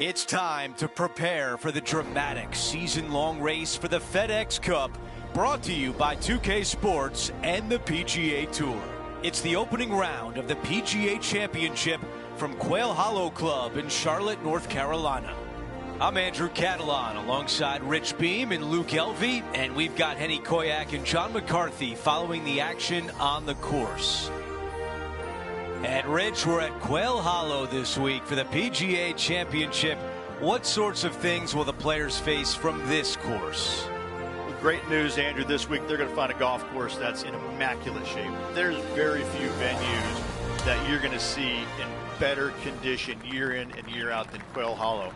It's time to prepare for the dramatic season-long race for the FedEx Cup, brought to you by 2K Sports and the PGA Tour. It's the opening round of the PGA Championship from Quail Hollow Club in Charlotte, North Carolina. I'm Andrew Catalan alongside Rich Beam and Luke Elvey, and we've got Henny Koyak and John McCarthy following the action on the course. And Rich, we're at Quail Hollow this week for the PGA Championship. What sorts of things will the players face from this course? Great news, Andrew. This week they're going to find a golf course that's in immaculate shape. There's very few venues that you're going to see in better condition year in and year out than Quail Hollow.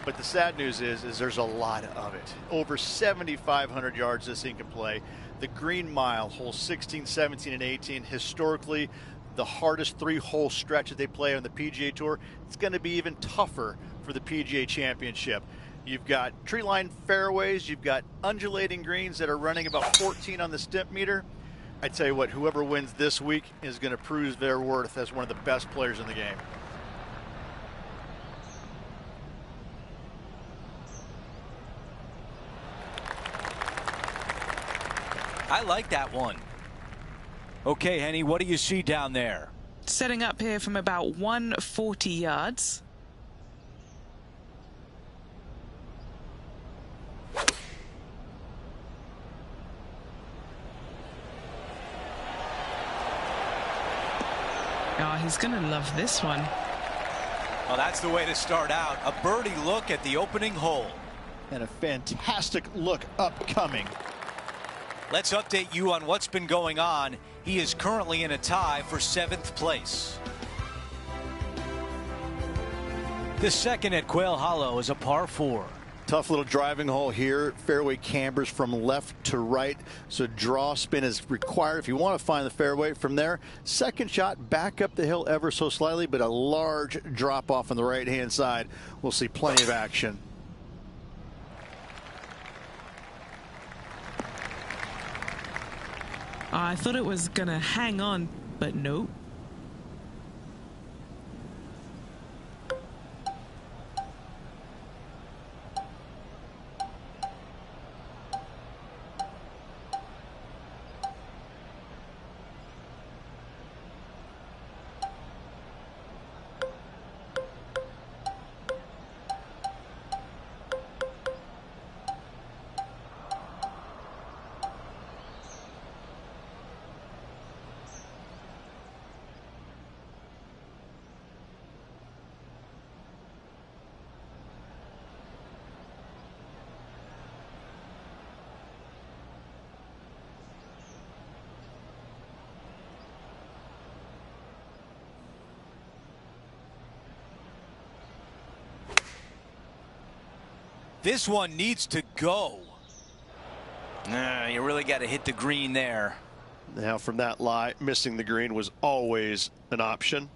But the sad news is there's a lot of it. Over 7,500 yards this thing can play. The Green Mile, holes 16, 17, and 18, historically the hardest three-hole stretch that they play on the PGA Tour. It's going to be even tougher for the PGA Championship. You've got tree-lined fairways. You've got undulating greens that are running about 14 on the Stimpmeter. I tell you what, whoever wins this week is going to prove their worth as one of the best players in the game. I like that one. Okay, Henny, what do you see down there? Setting up here from about 140 yards. Oh, he's going to love this one. Well, that's the way to start out. A birdie look at the opening hole. And a fantastic look upcoming. Let's update you on what's been going on. He is currently in a tie for 7th place. The second at Quail Hollow is a par 4. Tough little driving hole here. Fairway cambers from left to right, so draw spin is required if you want to find the fairway. From there, second shot back up the hill ever so slightly, but a large drop off on the right hand side. We'll see plenty of action. I thought it was going to hang on, but nope. This one needs to go. You really got to hit the green there. Now from that lie, missing the green was always an option.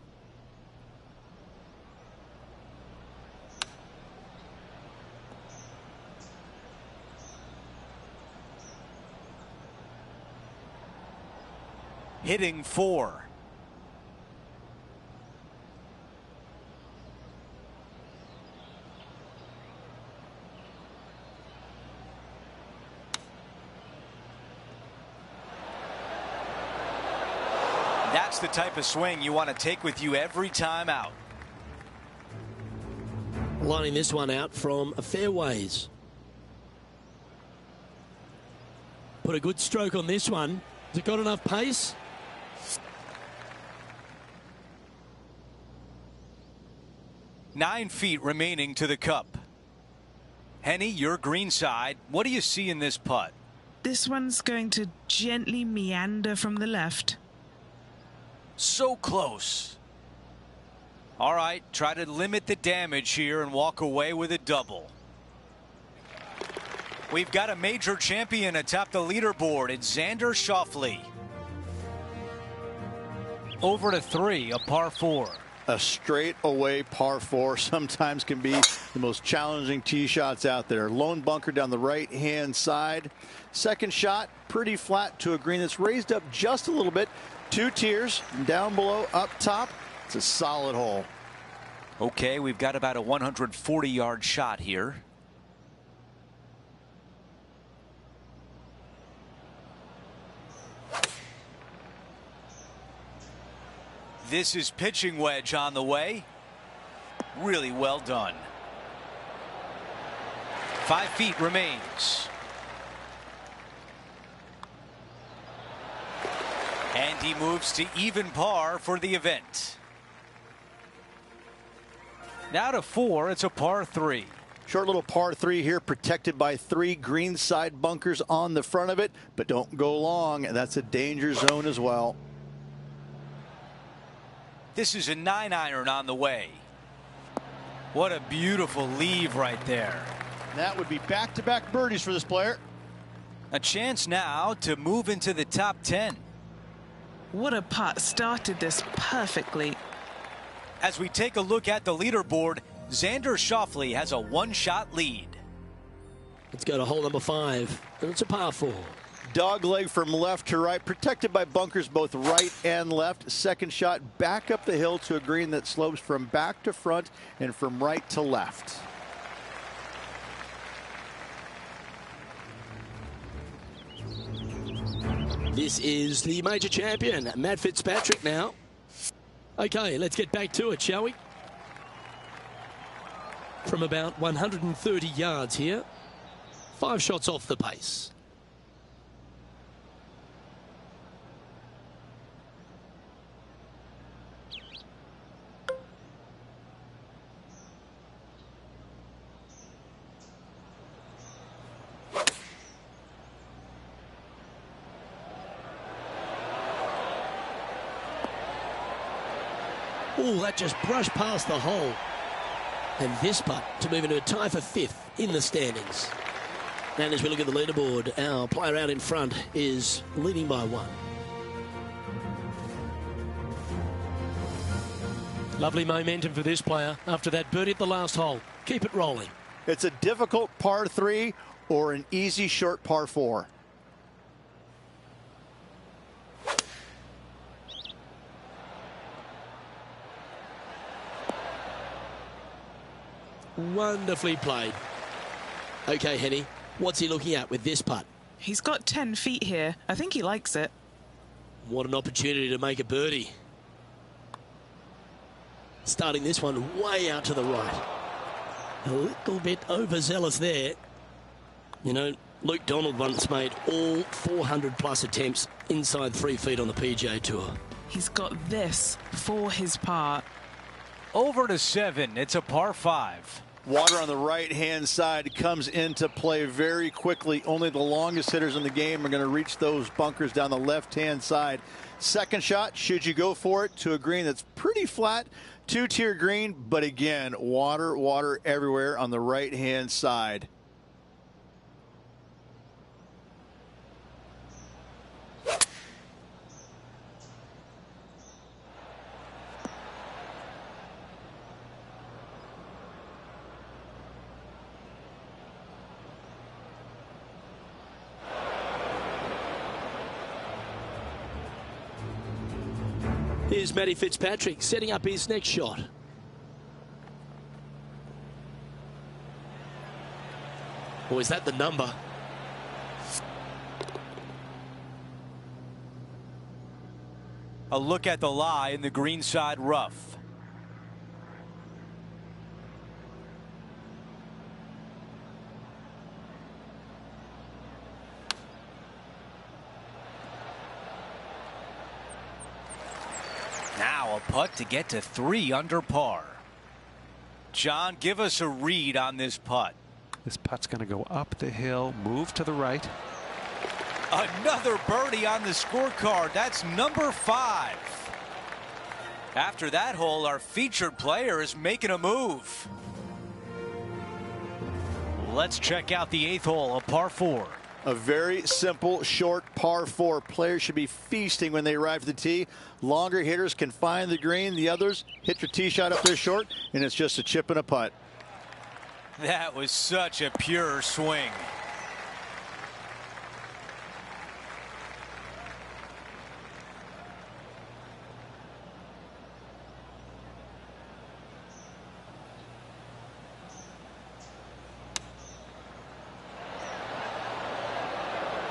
Hitting 4. That's the type of swing you want to take with you every time out. Lining this one out from fairways. Put a good stroke on this one. Has it got enough pace? Nine feet remaining to the cup. Henny, your green side. What do you see in this putt? This one's going to gently meander from the left. So close. All right, try to limit the damage here and walk away with a double. We've got a major champion atop the leaderboard. It's Xander Schauffele. Over to 3, a par 4. A straightaway par 4 sometimes can be the most challenging tee shots out there. Lone bunker down the right hand side. Second shot pretty flat to a green that's raised up just a little bit. 2 tiers down below, up top. It's a solid hole. Okay, we've got about a 140-yard shot here. This is pitching wedge on the way. Really well done. 5 feet remains. And he moves to even par for the event. Now to 4, it's a par 3. Short little par 3 here, protected by 3 greenside bunkers on the front of it, but don't go long. That's a danger zone as well. This is a 9-iron on the way. What a beautiful leave right there. That would be back-to-back birdies for this player. A chance now to move into the top 10. What a putt. Started this perfectly. As we take a look at the leaderboard, Xander Schauffele has a 1-shot lead. Let's go to hole number 5, and it's a par 4. Dog leg from left to right, protected by bunkers both right and left. Second shot back up the hill to a green that slopes from back to front and from right to left. This is the major champion, Matt Fitzpatrick now. Okay, let's get back to it, shall we? From about 130 yards here, 5 shots off the pace. Oh, that just brushed past the hole. And this putt to move into a tie for 5th in the standings. And as we look at the leaderboard, our player out in front is leading by 1. Lovely momentum for this player after that birdie at the last hole. Keep it rolling. It's a difficult par 3 or an easy short par 4. Wonderfully played. Okay, Henny, what's he looking at with this putt? He's got 10 feet here. I think he likes it. What an opportunity to make a birdie. Starting this one way out to the right. A little bit overzealous there. You know, Luke Donald once made all 400-plus attempts inside 3 feet on the PGA Tour. He's got this for his par. Over to 7, it's a par 5. Water on the right-hand side comes into play very quickly. Only the longest hitters in the game are going to reach those bunkers down the left-hand side. Second shot, should you go for it, to a green that's pretty flat, 2-tier green, but again, water everywhere on the right-hand side. Here's Matty Fitzpatrick setting up his next shot. Or is that the number? A look at the lie in the greenside rough. Now a putt to get to 3 under par. John, give us a read on this putt. This putt's going to go up the hill, move to the right. Another birdie on the scorecard. That's number 5. After that hole, our featured player is making a move. Let's check out the 8th hole, a par 4. A very simple, short par 4. Players should be feasting when they arrive at the tee. Longer hitters can find the green. The others hit your tee shot up there short, and it's just a chip and a putt. That was such a pure swing.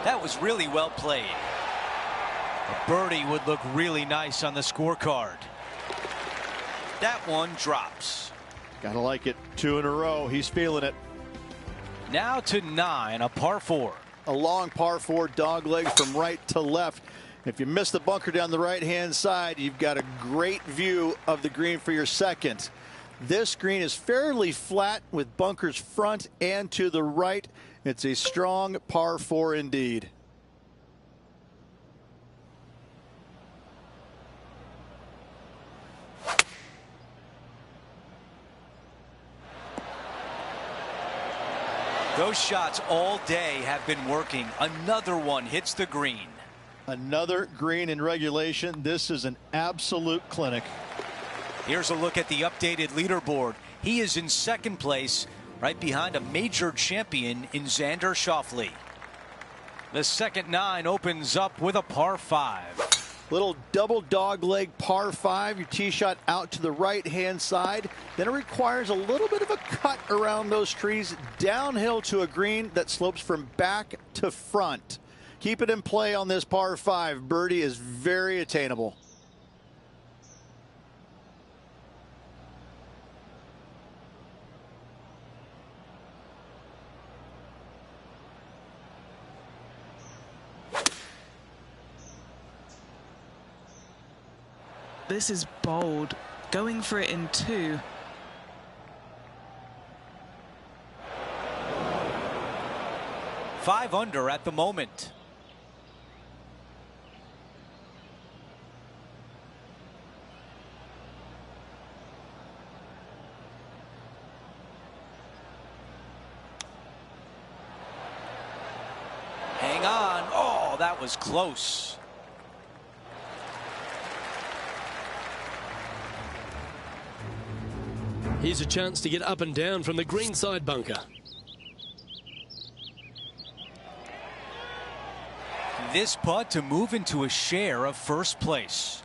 That was really well played. A birdie would look really nice on the scorecard. That one drops. Gotta like it. 2 in a row. He's feeling it. Now to 9, a par 4. A long par 4, dog legs from right to left. If you miss the bunker down the right-hand side, you've got a great view of the green for your second. This green is fairly flat with bunkers front and to the right. It's a strong par 4 indeed. Those shots all day have been working. Another one hits the green. Another green in regulation. This is an absolute clinic. Here's a look at the updated leaderboard. He is in second place, right behind a major champion in Xander Schauffele. The second 9 opens up with a par 5. Little double dog leg par 5. Your tee shot out to the right hand side. Then it requires a little bit of a cut around those trees downhill to a green that slopes from back to front. Keep it in play on this par 5. Birdie is very attainable. This is bold. Going for it in 2. Five under at the moment. Hang on. Oh, that was close. Here's a chance to get up and down from the greenside bunker. This putt to move into a share of first place.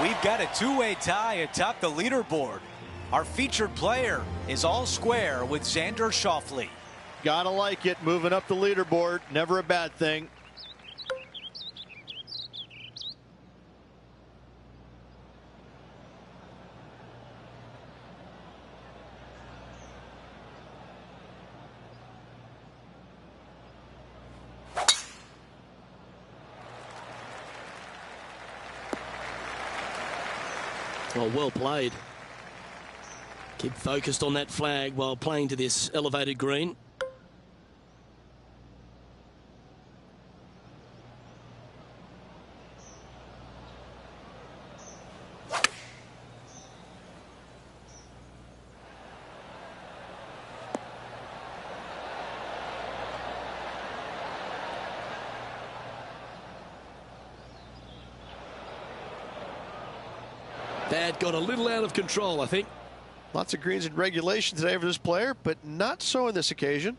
We've got a two-way tie atop the leaderboard. Our featured player is all square with Xander Schauffele. Gotta like it. Moving up the leaderboard. Never a bad thing. Oh, well played. Keep focused on that flag while playing to this elevated green. That got a little out of control, I think. Lots of greens in regulation today for this player, but not so on this occasion.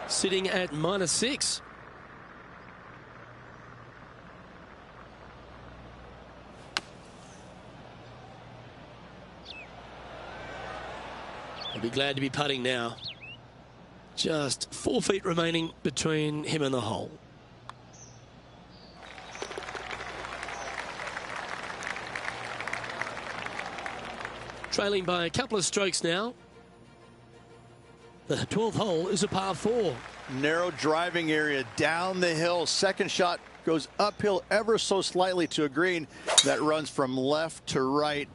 Sitting at -6. I'll be glad to be putting now. Just 4 feet remaining between him and the hole. Trailing by a couple of strokes now. The 12th hole is a par 4. Narrow driving area down the hill. Second shot goes uphill ever so slightly to a green that runs from left to right.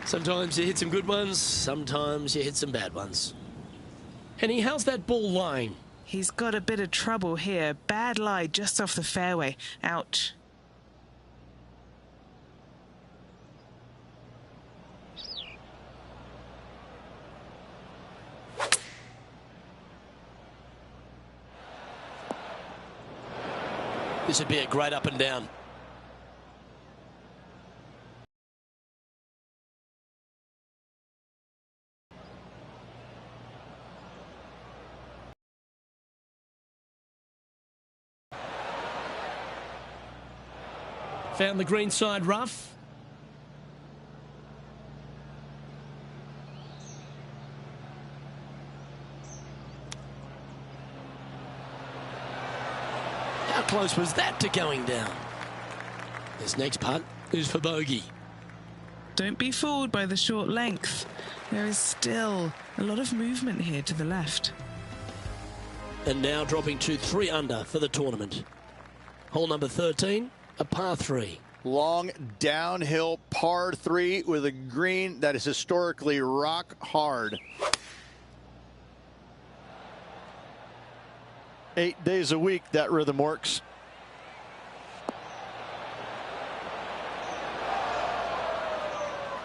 Sometimes you hit some good ones, sometimes you hit some bad ones. Henny, how's that ball lying? He's got a bit of trouble here. Bad lie just off the fairway. Ouch. This would be a great up and down. Found the green side rough. How close was that to going down? This next putt is for bogey. Don't be fooled by the short length. There is still a lot of movement here to the left. And now dropping to 3 under for the tournament. Hole number 13, a par 3. Long downhill par 3 with a green that is historically rock hard. 8 days a week that rhythm works.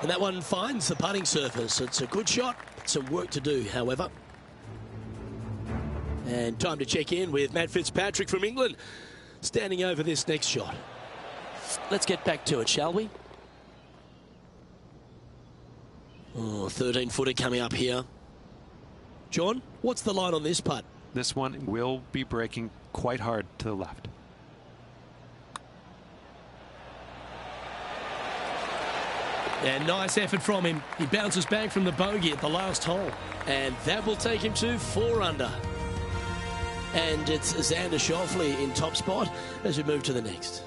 And that one finds the putting surface. It's a good shot. Some work to do, however. And time to check in with Matt Fitzpatrick from England, standing over this next shot. Let's get back to it, shall we? Oh, 13-footer coming up here. John, what's the line on this putt? This one will be breaking quite hard to the left. And nice effort from him. He bounces back from the bogey at the last hole. And that will take him to 4 under. And it's Xander Schauffele in top spot as we move to the next.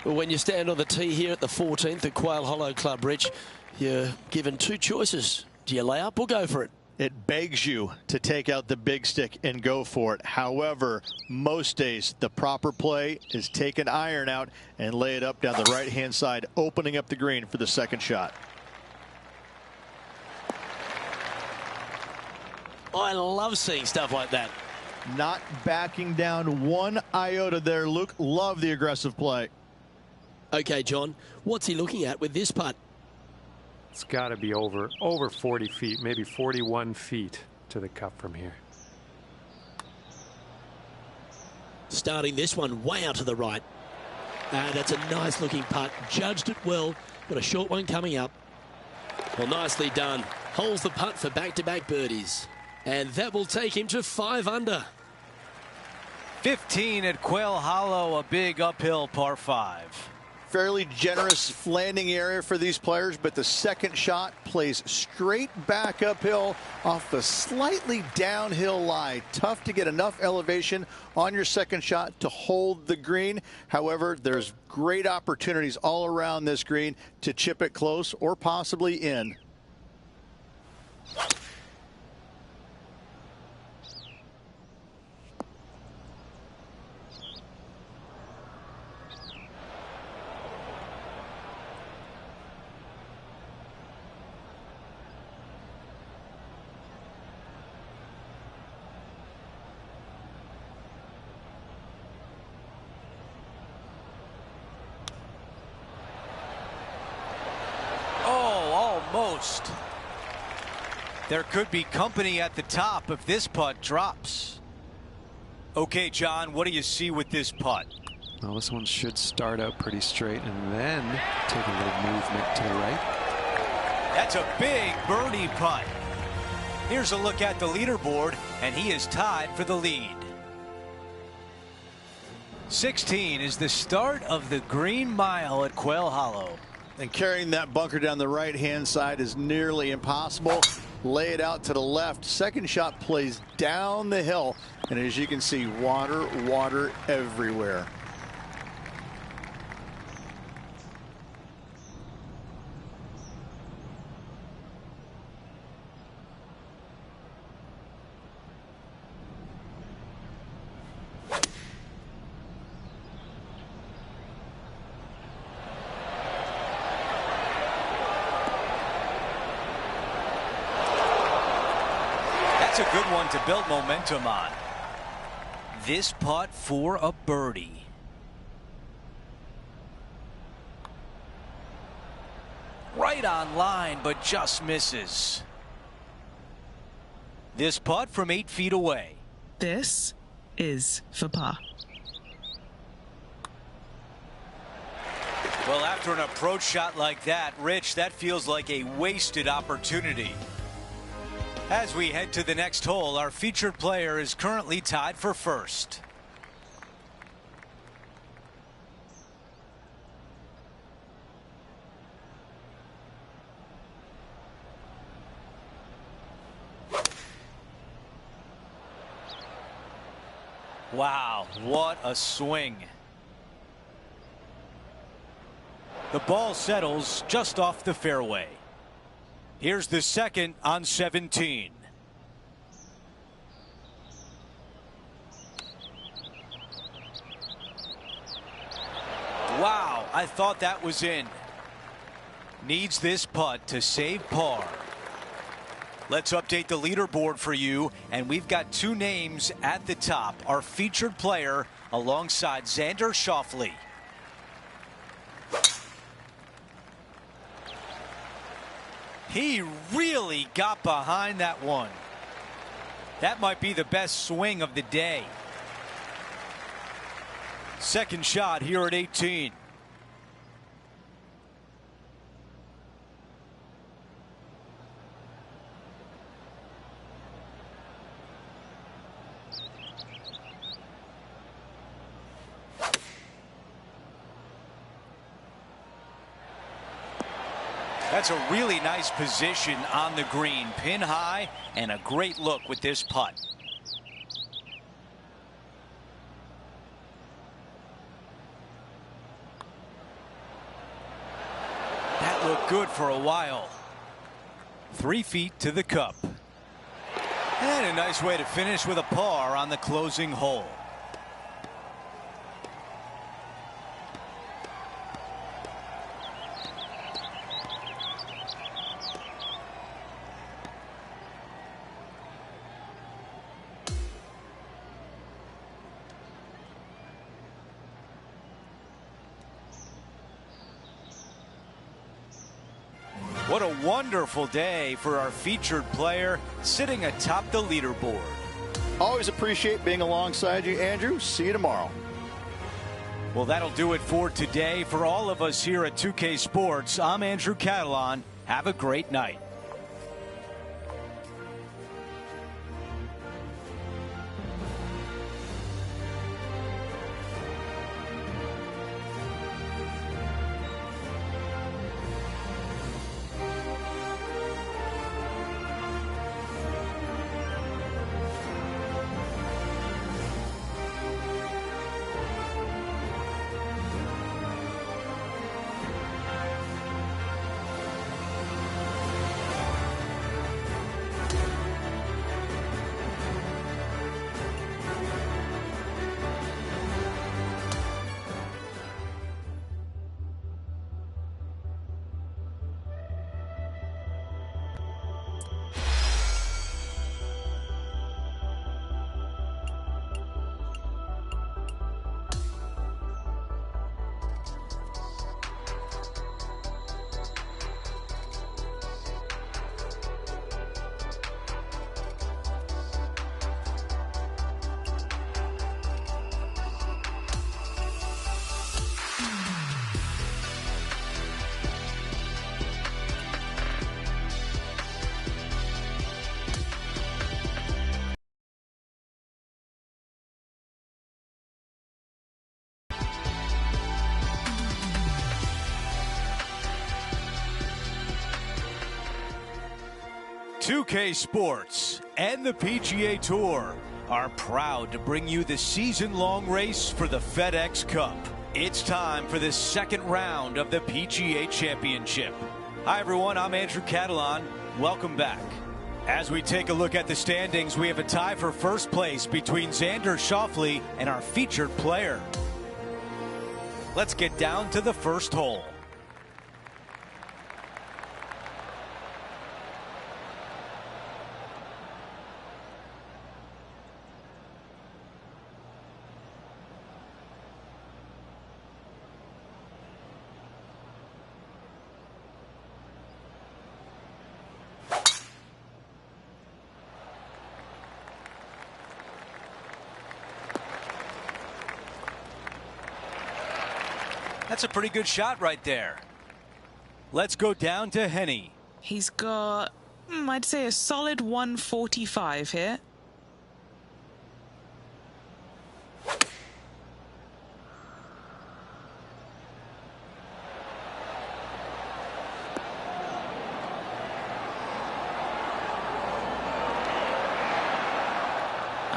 Well, when you stand on the tee here at the 14th at Quail Hollow Club, Rich, you're given 2 choices. Do you lay up or go for it? It begs you to take out the big stick and go for it. However, most days the proper play is take an iron out and lay it up down the right-hand side, opening up the green for the second shot. I love seeing stuff like that. Not backing down 1 iota there, Luke. Love the aggressive play. Okay, John, what's he looking at with this putt? It's got to be over 40 feet, maybe 41 feet to the cup from here. Starting this one way out to the right. That's a nice looking putt. Judged it well. Got a short one coming up. Well, nicely done. Holds the putt for back-to-back birdies. And that will take him to 5 under. 15 at Quail Hollow, a big uphill par 5. Fairly generous landing area for these players, but the second shot plays straight back uphill off the slightly downhill lie. Tough to get enough elevation on your second shot to hold the green. However, there's great opportunities all around this green to chip it close or possibly in. Almost. There could be company at the top if this putt drops. Okay, John, what do you see with this putt? Well, this one should start out pretty straight and then take a little movement to the right. That's a big birdie putt. Here's a look at the leaderboard, and he is tied for the lead. 16 is the start of the Green Mile at Quail Hollow. And carrying that bunker down the right-hand side is nearly impossible. Lay it out to the left. Second shot plays down the hill. And as you can see, water, water everywhere. That's a good one to build momentum on. This putt for a birdie. Right on line, but just misses. This putt from 8 feet away. This is for par. Well, after an approach shot like that, Rich, that feels like a wasted opportunity. As we head to the next hole, our featured player is currently tied for first. Wow, what a swing. The ball settles just off the fairway. Here's the second on 17. Wow, I thought that was in. Needs this putt to save par. Let's update the leaderboard for you, and we've got 2 names at the top. Our featured player alongside Xander Schauffele. He really got behind that one. That might be the best swing of the day. Second shot here at 18. That's a really nice position on the green, pin high, and a great look with this putt. That looked good for a while. 3 feet to the cup. And a nice way to finish with a par on the closing hole. What a wonderful day for our featured player sitting atop the leaderboard. Always appreciate being alongside you, Andrew. See you tomorrow. Well, that'll do it for today. For all of us here at 2K Sports, I'm Andrew Catalon. Have a great night. .2K Sports and the PGA Tour are proud to bring you the season-long race for the FedEx Cup. It's time for the second round of the PGA Championship. Hi, everyone. I'm Andrew Catalon. Welcome back. As we take a look at the standings, we have a tie for first place between Xander Schauffele and our featured player. Let's get down to the first hole. That's a pretty good shot right there. Let's go down to Henny. He's got, I'd say, a solid 145 here.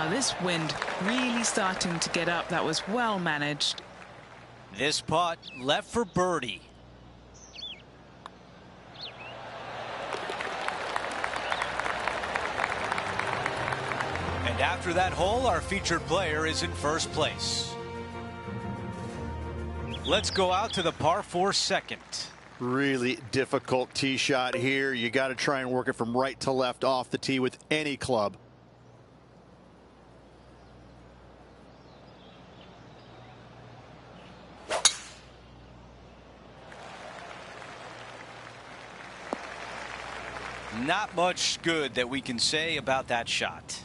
This wind really starting to get up. That was well managed. This putt left for birdie. And after that hole, our featured player is in first place. Let's go out to the par 4 second. Really difficult tee shot here. You got to try and work it from right to left off the tee with any club. Not much good that we can say about that shot.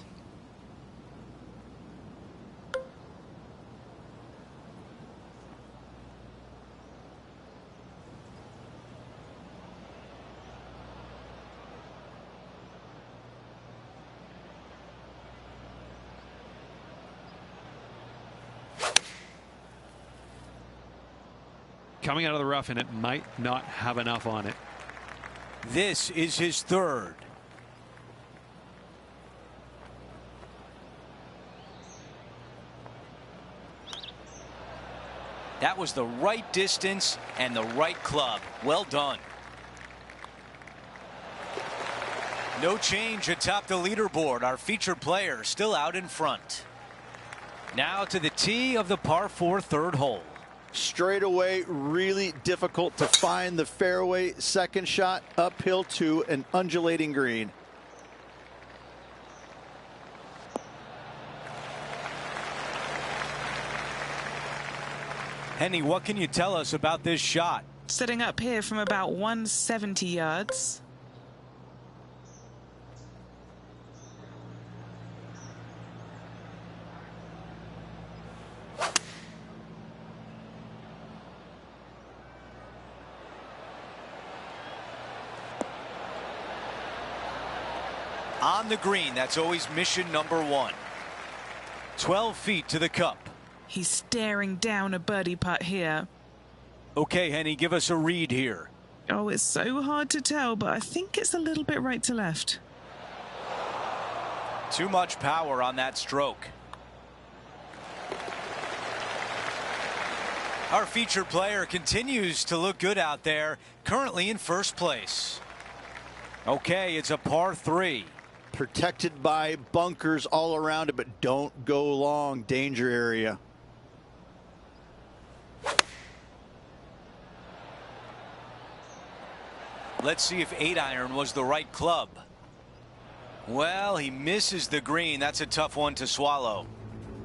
Coming out of the rough, and it might not have enough on it. This is his third. That was the right distance and the right club. Well done. No change atop the leaderboard. Our featured player still out in front. Now to the tee of the par 4 third hole. Straight away, really difficult to find the fairway. Second shot uphill to an undulating green. Henny, what can you tell us about this shot? Setting up here from about 170 yards. On the green, that's always mission number 1. 12 feet to the cup. He's staring down a birdie putt here. Okay, Henny, give us a read here. Oh, it's so hard to tell, but I think it's a little bit right to left. Too much power on that stroke. Our featured player continues to look good out there, currently in first place. Okay, it's a par 3. Protected by bunkers all around it, but don't go long. Danger area. Let's see if 8-iron was the right club. Well, he misses the green. That's a tough one to swallow.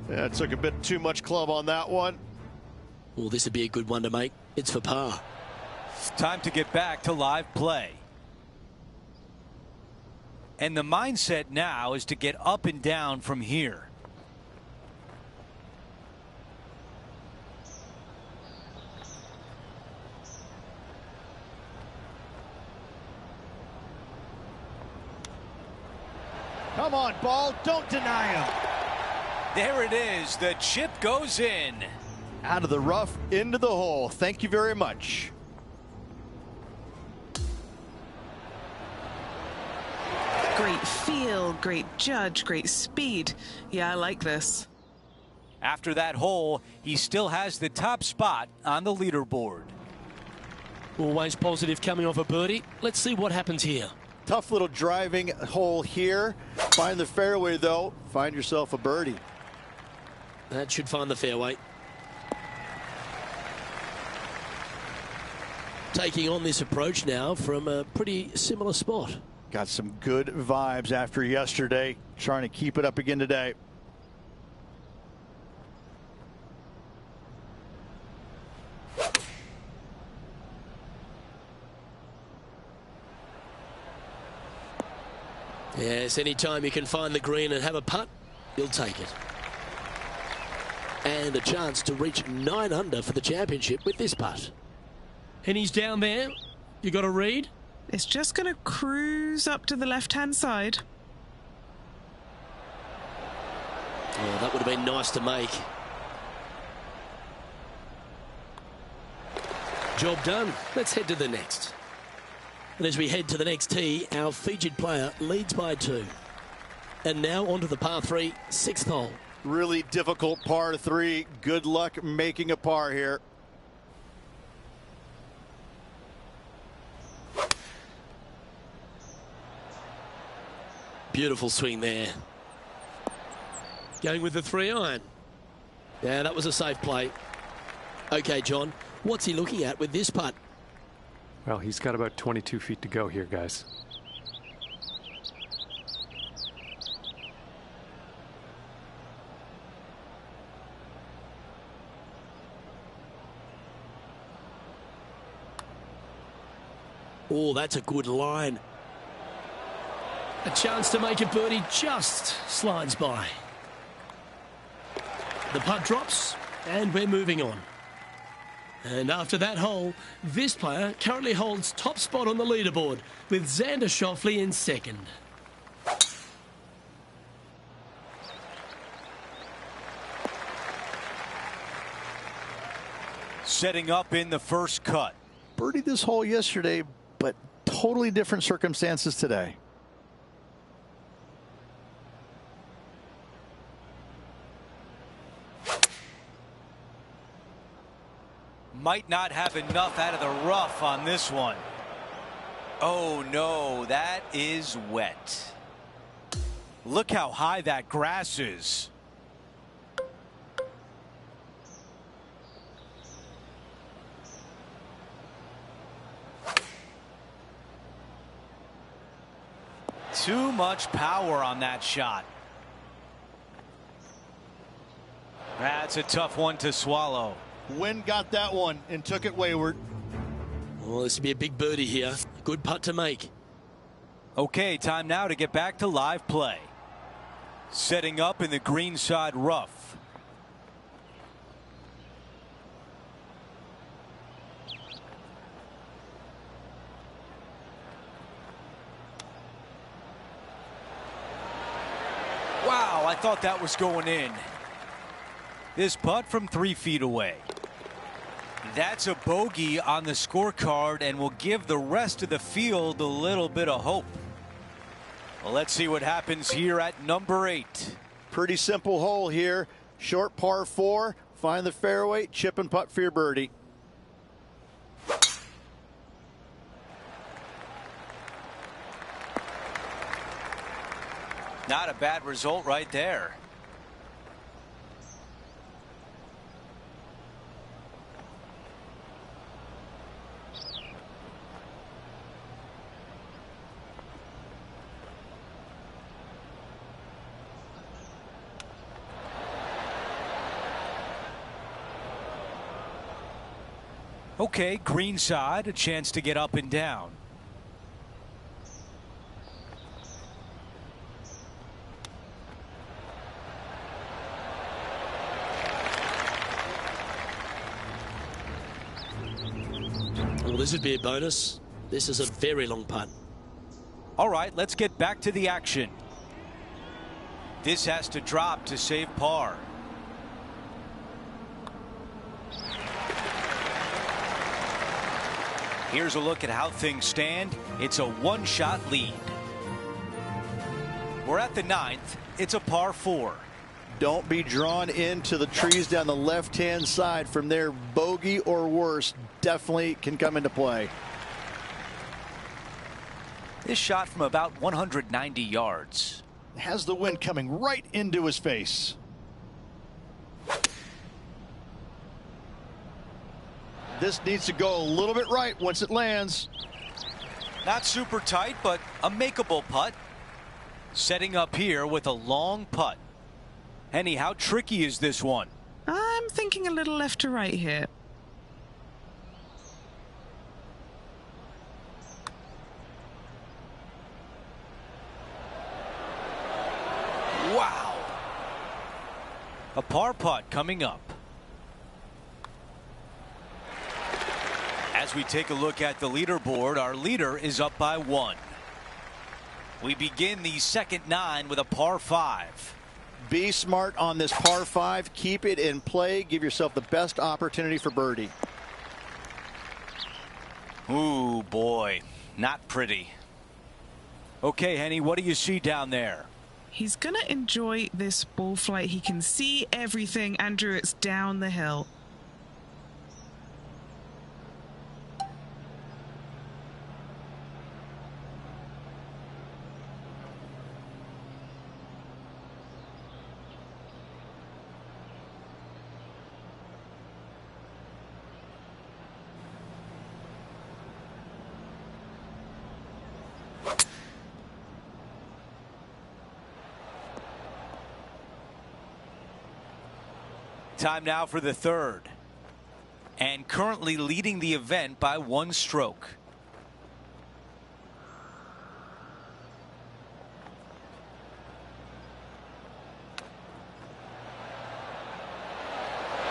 Yeah, it took a bit too much club on that one. Well, this would be a good one to make. It's for par. Time to get back to live play. And the mindset now is to get up and down from here. Come on, ball. Don't deny him. There it is. The chip goes in. Out of the rough, into the hole. Thank you very much. Great feel, great judge, great speed. Yeah, I like this. After that hole, he still has the top spot on the leaderboard. Always positive coming off a birdie. Let's see what happens here. Tough little driving hole here. Find the fairway, though. Find yourself a birdie. That should find the fairway. Taking on this approach now from a pretty similar spot. Got some good vibes after yesterday. Trying to keep it up again today. Yes, anytime you can find the green and have a putt, you'll take it. and a chance to reach 9 under for the championship with this putt. And he's down there. You got a read? It's just going to cruise up to the left-hand side. Oh, that would have been nice to make. Job done. Let's head to the next. And as we head to the next tee, our featured player leads by 2. And now onto the par 3, 6th hole. Really difficult par 3. Good luck making a par here. Beautiful swing there. Going with the 3-iron. Yeah, that was a safe play. Okay, John, what's he looking at with this putt? Well, he's got about 22 feet to go here, guys. Oh, that's a good line. A chance to make a birdie just slides by. The putt drops, and we're moving on. And after that hole, this player currently holds top spot on the leaderboard, with Xander Schauffele in second. Setting up in the first cut. Birdied this hole yesterday, but totally different circumstances today. Might not have enough out of the rough on this one. Oh no, that is wet. Look how high that grass is. Too much power on that shot. That's a tough one to swallow. Wind got that one and took it wayward. Well, this would be a big birdie here. Good putt to make. Okay, time now to get back to live play. Setting up in the greenside rough. Wow, I thought that was going in. This putt from 3 feet away. That's a bogey on the scorecard and will give the rest of the field a little bit of hope. Well, let's see what happens here at number 8. Pretty simple hole here. Short par 4. Find the fairway, chip and putt for your birdie. Not a bad result right there. Okay, green side, a chance to get up and down. Well, this would be a bonus. This is a very long putt. All right, let's get back to the action. This has to drop to save par. Here's a look at how things stand. It's a one-shot lead. We're at the 9th. It's a par 4. Don't be drawn into the trees down the left-hand side. From there, bogey or worse definitely can come into play. This shot from about 190 yards. Has the wind coming right into his face. This needs to go a little bit right once it lands. Not super tight, but a makeable putt. Setting up here with a long putt. Henny, how tricky is this one? I'm thinking a little left to right here. Wow. A par putt coming up. As we take a look at the leaderboard, our leader is up by 1. We begin the second 9 with a par 5. Be smart on this par 5. Keep it in play. Give yourself the best opportunity for birdie. Ooh, boy. Not pretty. Okay, Henny, what do you see down there? He's going to enjoy this ball flight. He can see everything, Andrew. It's down the hill. Time now for the third. And currently leading the event by 1 stroke.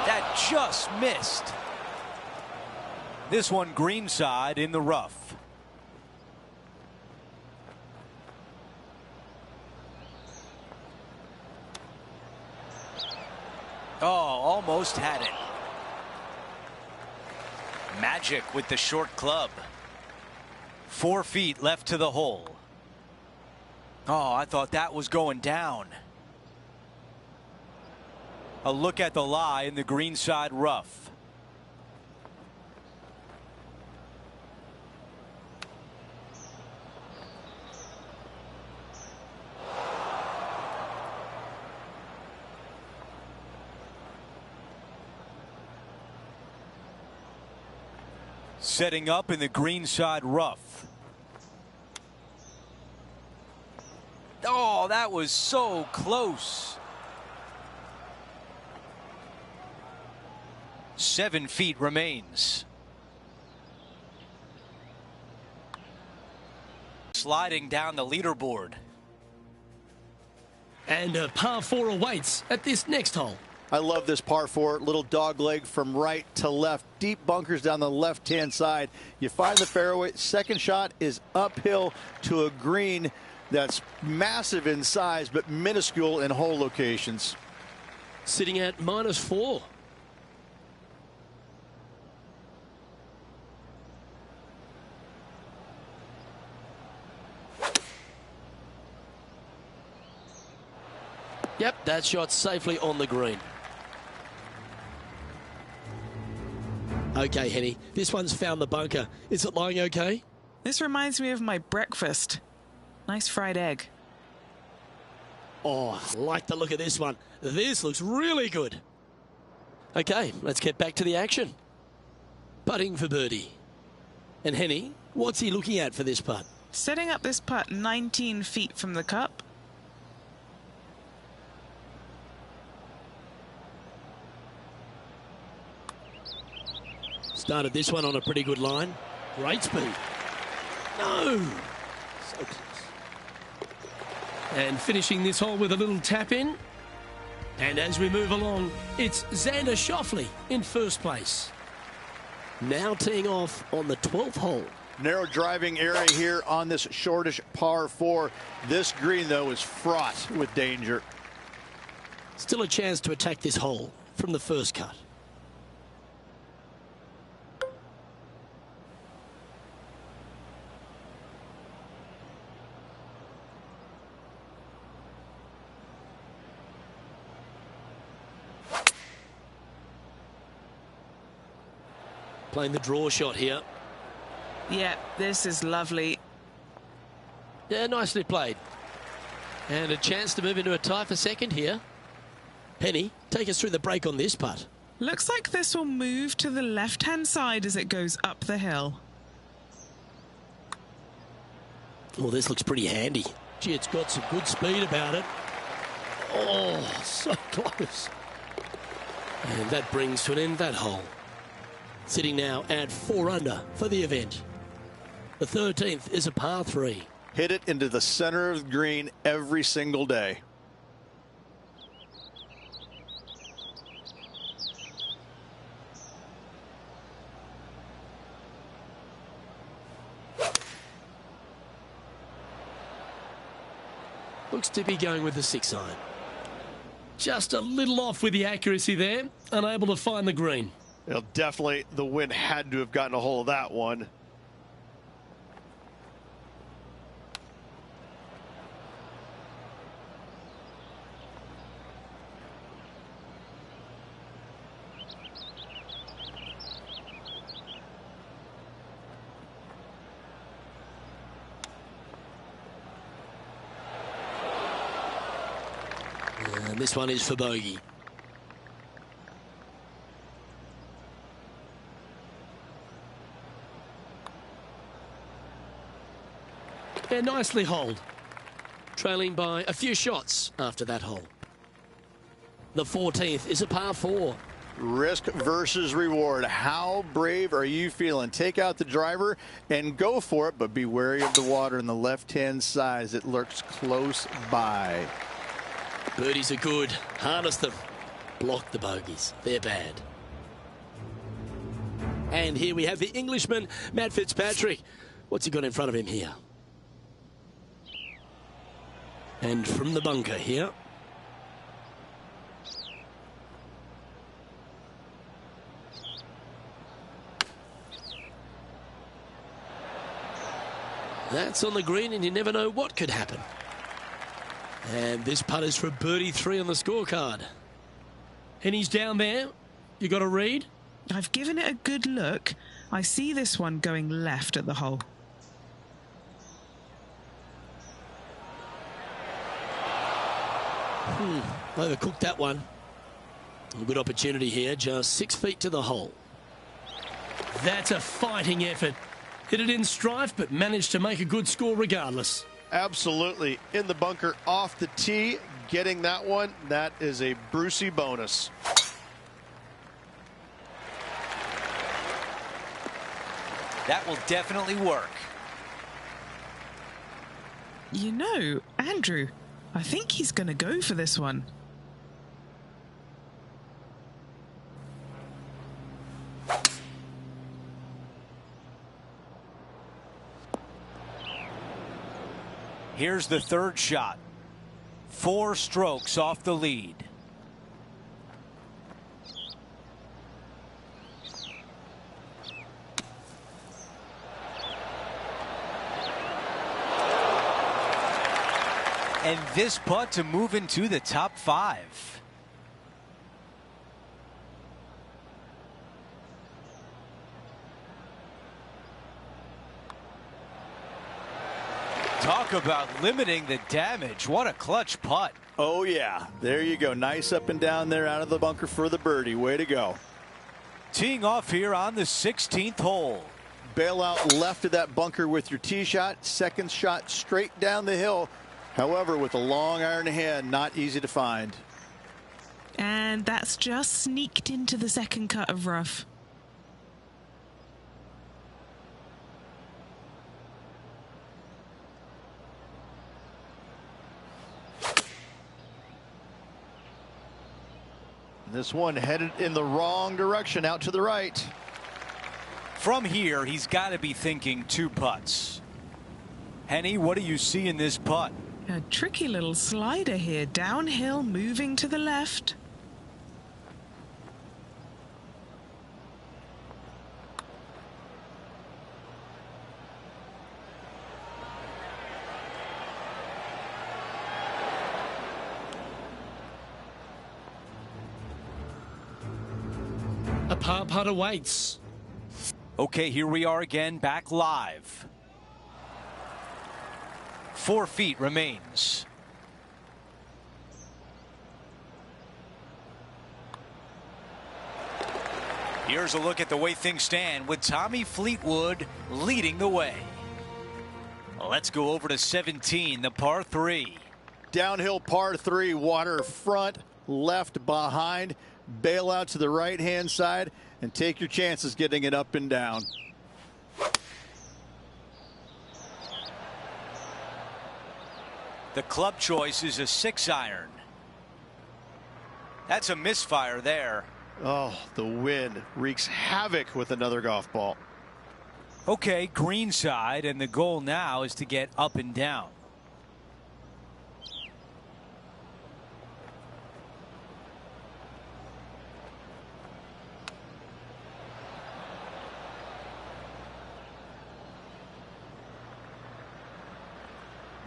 That just missed. This one greenside in the rough. Oh, almost had it. Magic with the short club. 4 feet left to the hole. Oh, I thought that was going down. A look at the lie in the greenside rough. Setting up in the greenside rough. Oh, that was so close. 7 feet remains. Sliding down the leaderboard. And a par 4 awaits at this next hole. I love this par 4. Little dog leg from right to left. Deep bunkers down the left-hand side. You find the fairway. Second shot is uphill to a green that's massive in size but minuscule in hole locations. Sitting at -4. Yep, that shot safely on the green. Okay, Henny, this one's found the bunker. Is it lying okay? This reminds me of my breakfast. Nice fried egg. Oh, I like the look of this one. This looks really good. Okay, let's get back to the action. Putting for birdie. And Henny, what's he looking at for this putt? Setting up this putt 19 feet from the cup. Started this one on a pretty good line. Great speed. No! So close. And finishing this hole with a little tap in. And as we move along, it's Xander Schauffele in first place. Now teeing off on the 12th hole. Narrow driving area here on this shortish par 4. This green, though, is fraught with danger. Still a chance to attack this hole from the first cut. Playing the draw shot here. Yeah, this is lovely. Yeah, nicely played. And a chance to move into a tie for second here. Henny, take us through the break on this putt. Looks like this will move to the left-hand side as it goes up the hill. Oh, this looks pretty handy. Gee, it's got some good speed about it. Oh, so close. And that brings to an end that hole. Sitting now at 4 under for the event. The 13th is a par 3. Hit it into the center of the green every single day. Looks to be going with the 6-iron. Just a little off with the accuracy there. Unable to find the green. Well, definitely the wind had to have gotten a hold of that one. And this one is for bogey. Yeah, nicely holed. Trailing by a few shots after that hole. The 14th is a par 4. Risk versus reward. How brave are you feeling? Take out the driver and go for it, but be wary of the water on the left-hand side as it lurks close by. Birdies are good. Harness them. Block the bogeys. They're bad. And here we have the Englishman, Matt Fitzpatrick. What's he got in front of him here? And from the bunker here. That's on the green, and you never know what could happen. And this putt is for birdie 3 on the scorecard. And he's down there. You got a read? I've given it a good look. I see this one going left at the hole. Overcooked that one. A good opportunity here, just 6 feet to the hole. That's a fighting effort. Hit it in strife, but managed to make a good score regardless. Absolutely. In the bunker off the tee, getting that one. That is a Brucey bonus. That will definitely work. You know, Andrew, I think he's going to go for this one. Here's the third shot. 4 strokes off the lead. And this putt to move into the top 5. Talk about limiting the damage. What a clutch putt. Oh, yeah. There you go. Nice up and down there out of the bunker for the birdie. Way to go. Teeing off here on the 16th hole. Bail out left of that bunker with your tee shot. Second shot straight down the hill. However, with a long iron hand, not easy to find. And that's just sneaked into the second cut of rough. This one headed in the wrong direction, out to the right. From here, he's got to be thinking 2 putts. Henny, what do you see in this putt? A tricky little slider here, downhill, moving to the left. A par putt awaits. Okay, here we are again, back live. 4 feet remains. Here's a look at the way things stand with Tommy Fleetwood leading the way. Let's go over to 17, the par 3. Downhill par 3, water front, left behind. Bail out to the right-hand side and take your chances getting it up and down. The club choice is a 6-iron. That's a misfire there. Oh, the wind wreaks havoc with another golf ball. Okay, green side, and the goal now is to get up and down.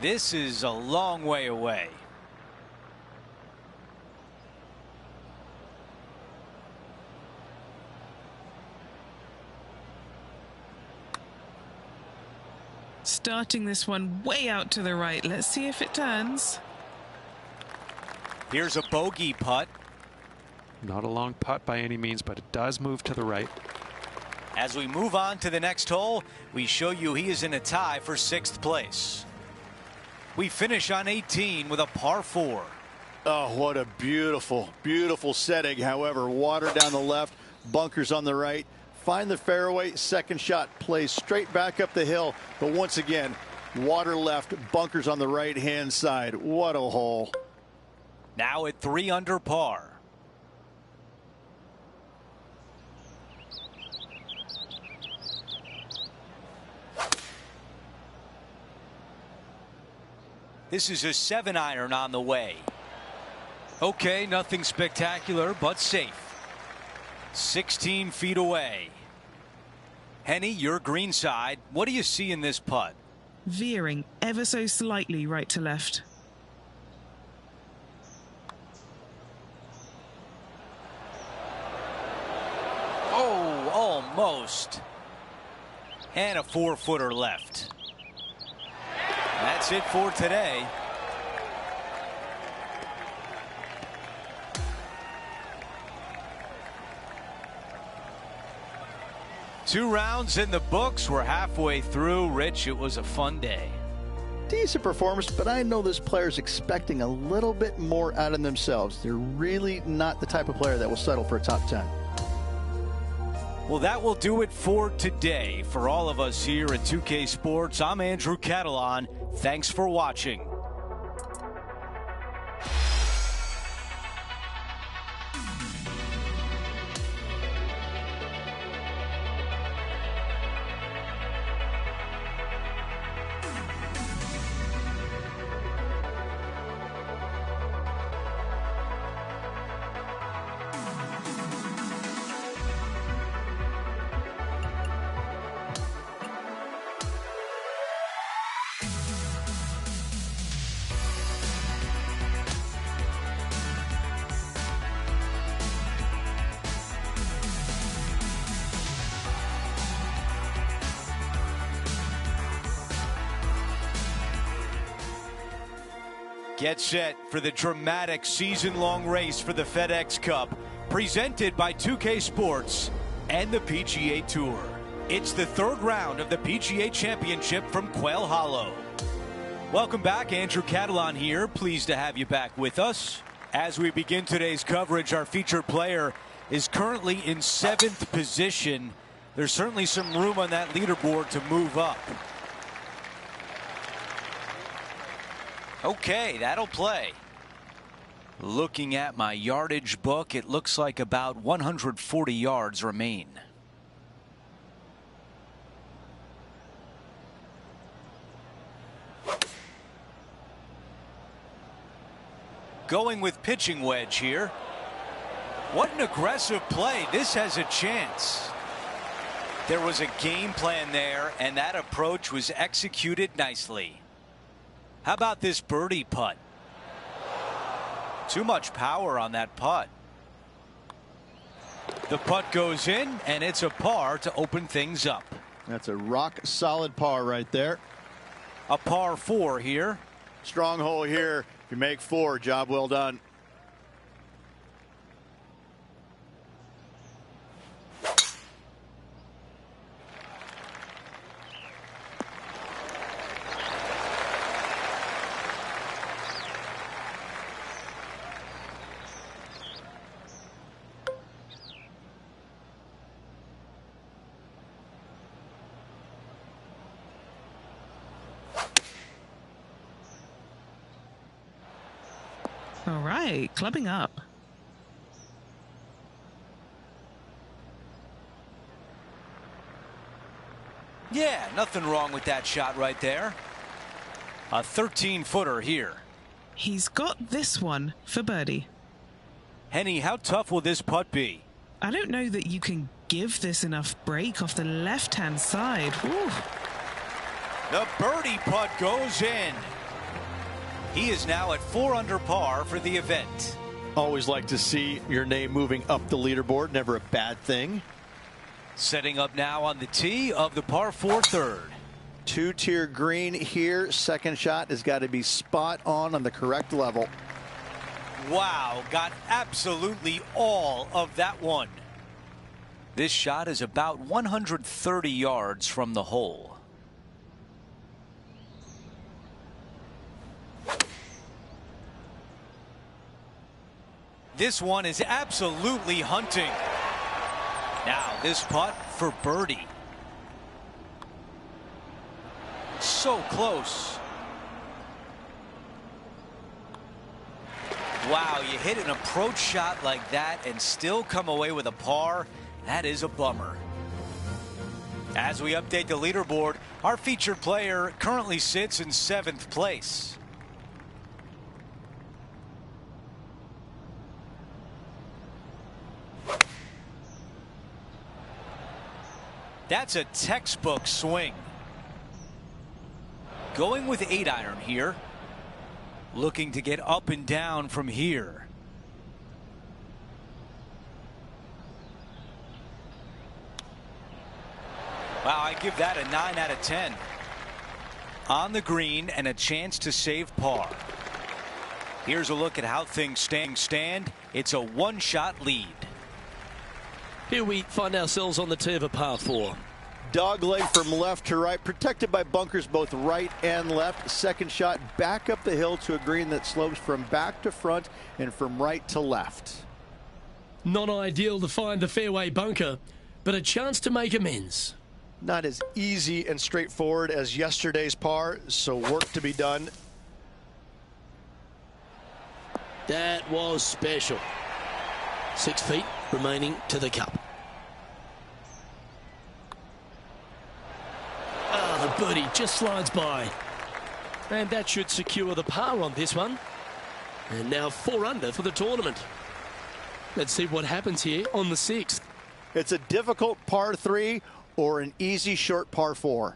This is a long way away. Starting this one way out to the right. Let's see if it turns. Here's a bogey putt. Not a long putt by any means, but it does move to the right. As we move on to the next hole, we show you he is in a tie for 6th place. We finish on 18 with a par 4. Oh, what a beautiful, beautiful setting. However, water down the left, bunkers on the right. Find the fairway, second shot plays straight back up the hill. But once again, water left, bunkers on the right-hand side. What a hole. Now at 3 under par. This is a 7-iron on the way. Okay, nothing spectacular, but safe. 16 feet away. Henny, your green side. What do you see in this putt? Veering ever so slightly right to left. Oh, almost. And a 4-footer left. That's it for today. Two rounds in the books. We're halfway through. Rich, it was a fun day. Decent performance, but I know this player's expecting a little bit more out of themselves. They're really not the type of player that will settle for a top 10. Well, that will do it for today. For all of us here at 2K Sports, I'm Andrew Catalan. Thanks for watching. Get set for the dramatic season-long race for the FedEx Cup, presented by 2K Sports and the PGA Tour. It's the 3rd round of the PGA Championship from Quail Hollow. Welcome back, Andrew Catalan here. Pleased to have you back with us. As we begin today's coverage, our featured player is currently in 7th position. There's certainly some room on that leaderboard to move up. Okay, that'll play. Looking at my yardage book, it looks like about 140 yards remain. Going with pitching wedge here. What an aggressive play. This has a chance. There was a game plan there, and that approach was executed nicely. How about this birdie putt? Too much power on that putt. The putt goes in, and it's a par to open things up. That's a rock solid par right there. A par 4 here. Strong hole here. If you make 4, job well done. All right, clubbing up. Yeah, nothing wrong with that shot right there. A 13-footer here. He's got this one for birdie. Henny, how tough will this putt be? I don't know that you can give this enough break off the left-hand side. Ooh. The birdie putt goes in. He is now at 4 under par for the event. Always like to see your name moving up the leaderboard. Never a bad thing. Setting up now on the tee of the par 4 third. Two-tier green here. Second shot has got to be spot on the correct level. Wow, got absolutely all of that one. This shot is about 130 yards from the hole. This one is absolutely hunting. Now this putt for birdie. So close. Wow, you hit an approach shot like that and still come away with a par. That is a bummer. As we update the leaderboard, our featured player currently sits in 7th place. That's a textbook swing. Going with 8-iron here. Looking to get up and down from here. Wow, I give that a 9 out of 10. On the green and a chance to save par. Here's a look at how things stand. It's a one-shot lead. Here we find ourselves on the tee of a par 4. Dogleg from left to right, protected by bunkers both right and left. Second shot back up the hill to a green that slopes from back to front and from right to left. Not ideal to find the fairway bunker, but a chance to make amends. Not as easy and straightforward as yesterday's par, so work to be done. That was special. 6 feet remaining to the cup. Ah, the birdie just slides by. And that should secure the par on this one. And now 4 under for the tournament. Let's see what happens here on the 6th. It's a difficult par 3 or an easy short par 4.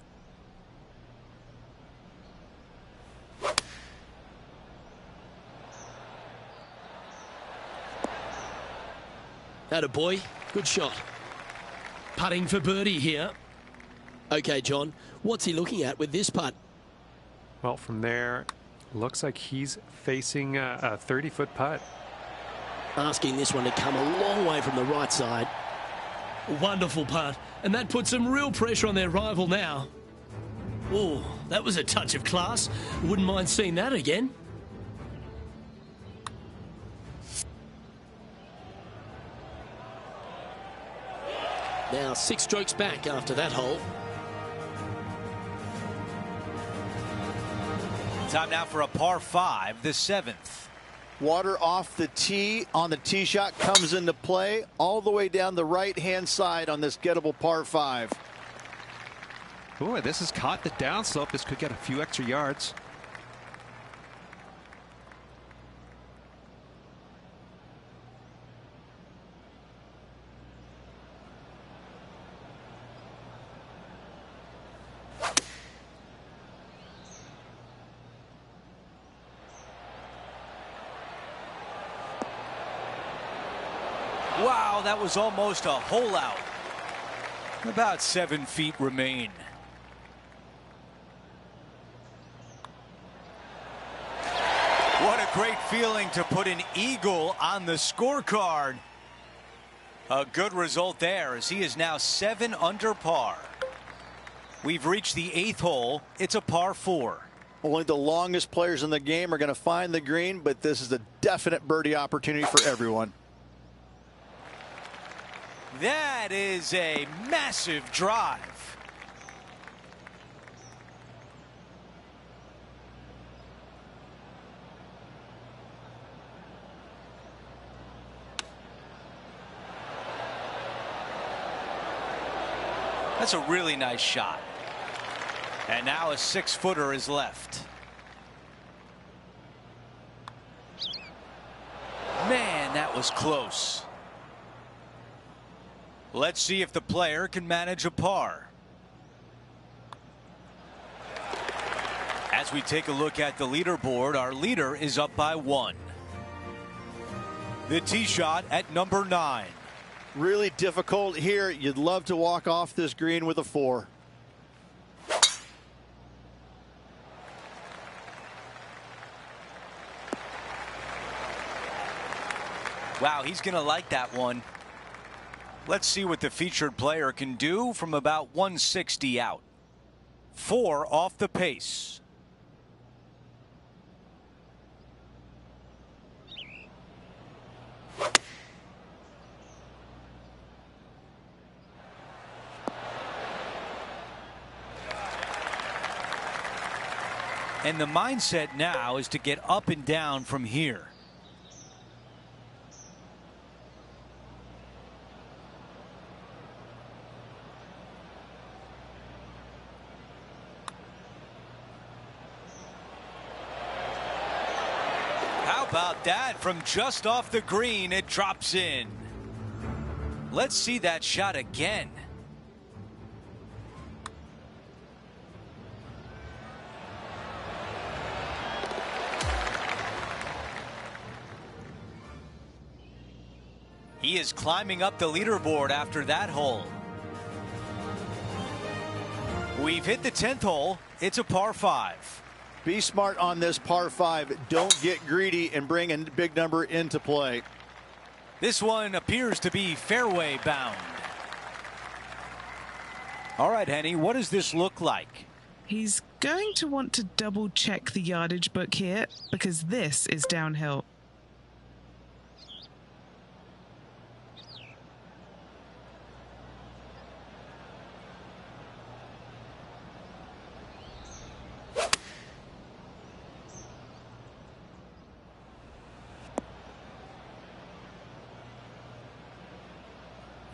Atta boy, good shot. Putting for birdie here. Okay, John, what's he looking at with this putt? Well, from there, looks like he's facing a 30-foot putt. Asking this one to come a long way from the right side. Wonderful putt, and that puts some real pressure on their rival now. Oh, that was a touch of class. Wouldn't mind seeing that again. Now 6 strokes back after that hole. Time now for a par 5, the 7th. Water off the tee on the tee shot comes into play all the way down the right-hand side on this gettable par 5. Boy, this has caught the downslope. This could get a few extra yards. Wow, that was almost a hole out. About 7 feet remain. What a great feeling to put an eagle on the scorecard. A good result there as he is now 7 under par. We've reached the 8th hole. It's a par 4. Only the longest players in the game are going to find the green, but this is a definite birdie opportunity for everyone. That is a massive drive. That's a really nice shot. And now a 6-footer is left. Man, that was close. Let's see if the player can manage a par. As we take a look at the leaderboard, our leader is up by 1. The tee shot at number 9. Really difficult here. You'd love to walk off this green with a 4. Wow, he's going to like that one. Let's see what the featured player can do from about 160 out. 4 off the pace. And the mindset now is to get up and down from here. How about that? From just off the green, it drops in. Let's see that shot again. He is climbing up the leaderboard after that hole. We've hit the 10th hole. It's a par 5. Be smart on this par 5. Don't get greedy and bring a big number into play. This one appears to be fairway bound. All right, Henny, what does this look like? He's going to want to double check the yardage book here because this is downhill.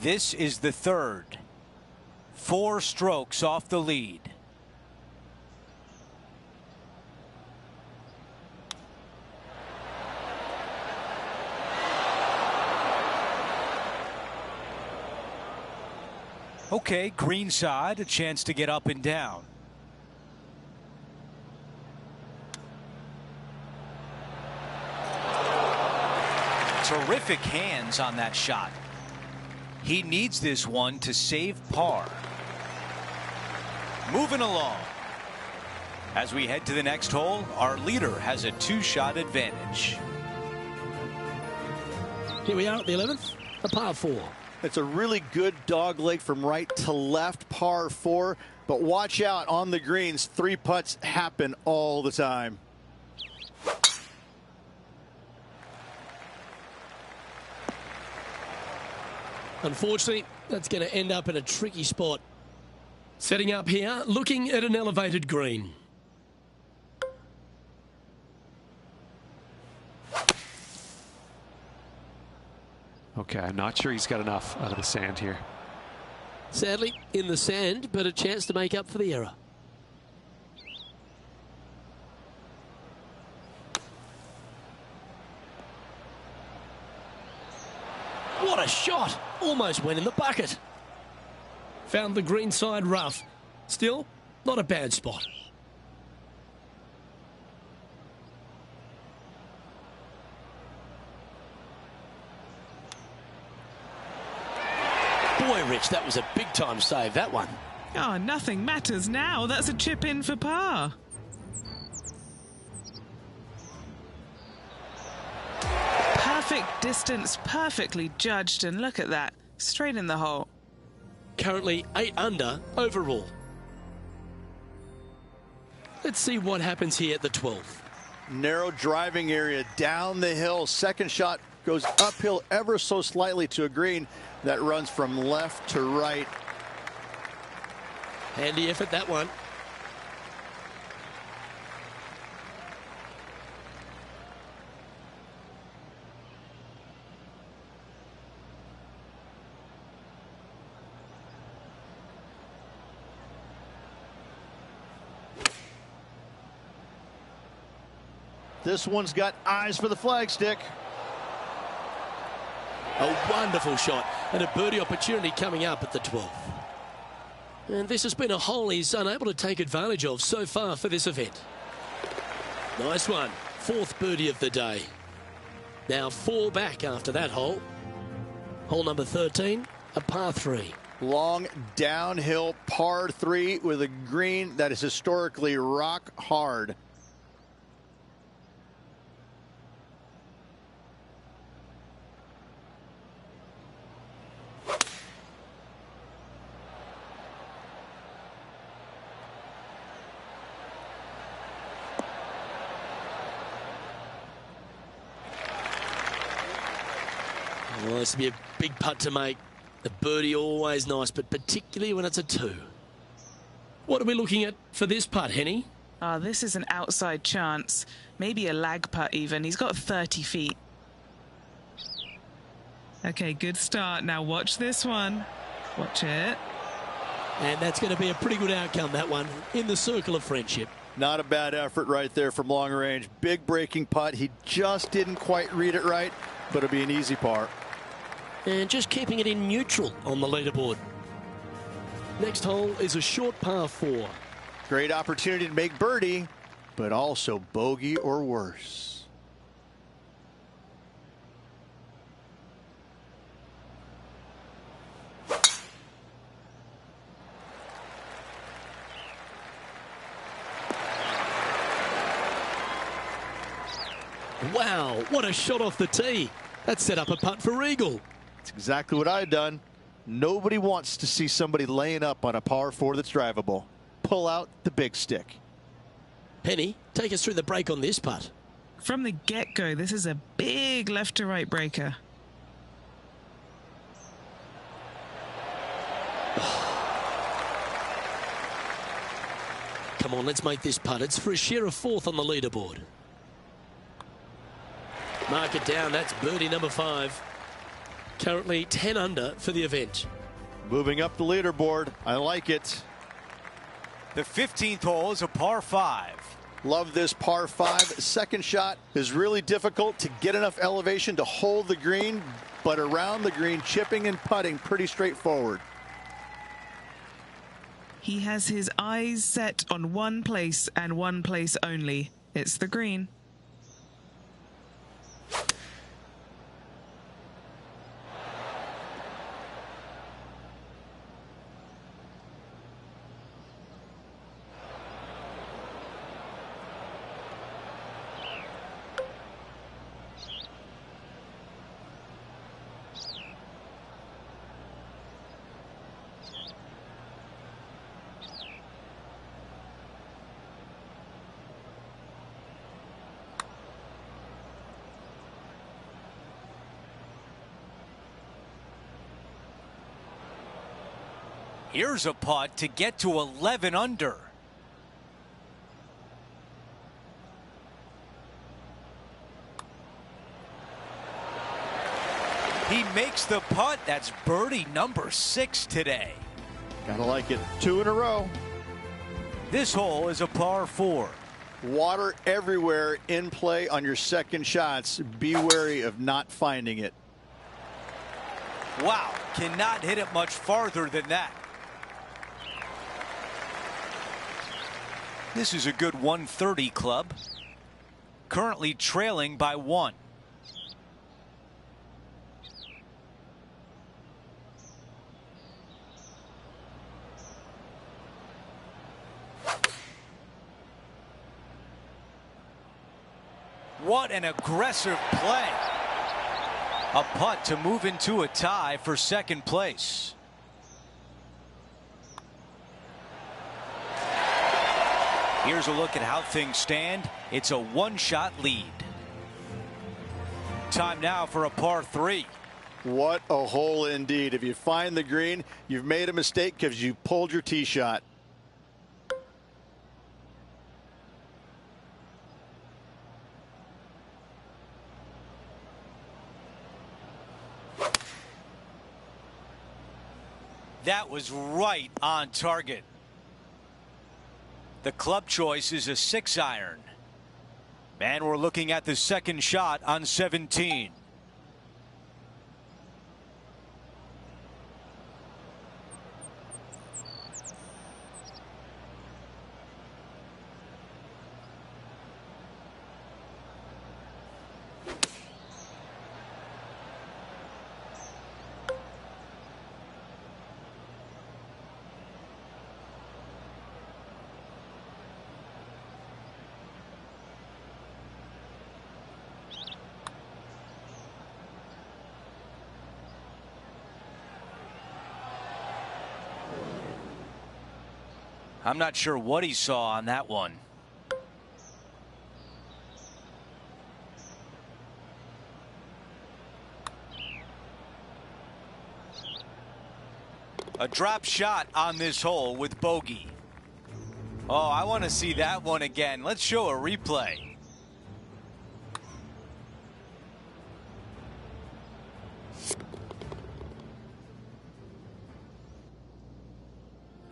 This is the 3rd. 4 strokes off the lead. Okay, green side, a chance to get up and down. Terrific hands on that shot. He needs this one to save par. Moving along. As we head to the next hole, our leader has a 2-shot advantage. Here we are at the 11th, a par 4. It's a really good dog leg from right to left, par 4. But watch out on the greens. 3 putts happen all the time. Unfortunately, that's going to end up in a tricky spot. Setting up here, looking at an elevated green. Okay, I'm not sure he's got enough out of the sand here. Sadly, in the sand, but a chance to make up for the error. What a shot! Almost went in the bucket. Found the green side rough. Still, not a bad spot. Boy, Rich, that was a big-time save, that one. Oh, nothing matters now. That's a chip in for par. Perfect distance, perfectly judged, and look at that. Straight in the hole. Currently 8 under overall. Let's see what happens here at the 12th. Narrow driving area down the hill. Second shot goes uphill ever so slightly to a green that runs from left to right. Handy effort, that one. This one's got eyes for the flagstick. A wonderful shot and a birdie opportunity coming up at the 12th. And this has been a hole he's unable to take advantage of so far for this event. Nice one. Fourth birdie of the day. Now 4 back after that hole. Hole number 13, a par 3. Long downhill par 3 with a green that is historically rock hard. Well, this would be a big putt to make. The birdie always nice, but particularly when it's a 2. What are we looking at for this putt, Henny? This is an outside chance. Maybe a lag putt even. He's got 30 feet. Okay, good start. Now watch this one. Watch it. And that's going to be a pretty good outcome, that one, in the circle of friendship. Not a bad effort right there from long range. Big breaking putt. He just didn't quite read it right, but it'll be an easy par. And just keeping it in neutral on the leaderboard. Next hole is a short par 4. Great opportunity to make birdie, but also bogey or worse. Wow, what a shot off the tee. That set up a putt for eagle. That's exactly what I've done. Nobody wants to see somebody laying up on a par 4 that's drivable. Pull out the big stick. Penny, take us through the break on this putt. From the get-go, this is a big left to right breaker. Come on, let's make this putt. It's for a share of 4th on the leaderboard. Mark it down. That's birdie number 5. Currently 10 under for the event. Moving up the leaderboard. I like it. The 15th hole is a par 5. Love this par 5. Second shot is really difficult to get enough elevation to hold the green, but around the green, chipping and putting pretty straightforward. He has his eyes set on one place and one place only. It's the green. Here's a putt to get to 11 under. He makes the putt. That's birdie number 6 today. Gotta like it. 2 in a row. This hole is a par 4. Water everywhere in play on your second shots. Be wary of not finding it. Wow, cannot hit it much farther than that. This is a good 130 club. Currently trailing by 1. What an aggressive play. A putt to move into a tie for second place. Here's a look at how things stand. It's a 1-shot lead. Time now for a par 3. What a hole indeed. If you find the green, you've made a mistake because you pulled your tee shot. That was right on target. The club choice is a 6-iron. And we're looking at the second shot on 17. I'm not sure what he saw on that one. A drop shot on this hole with bogey. Oh, I want to see that one again. Let's show a replay.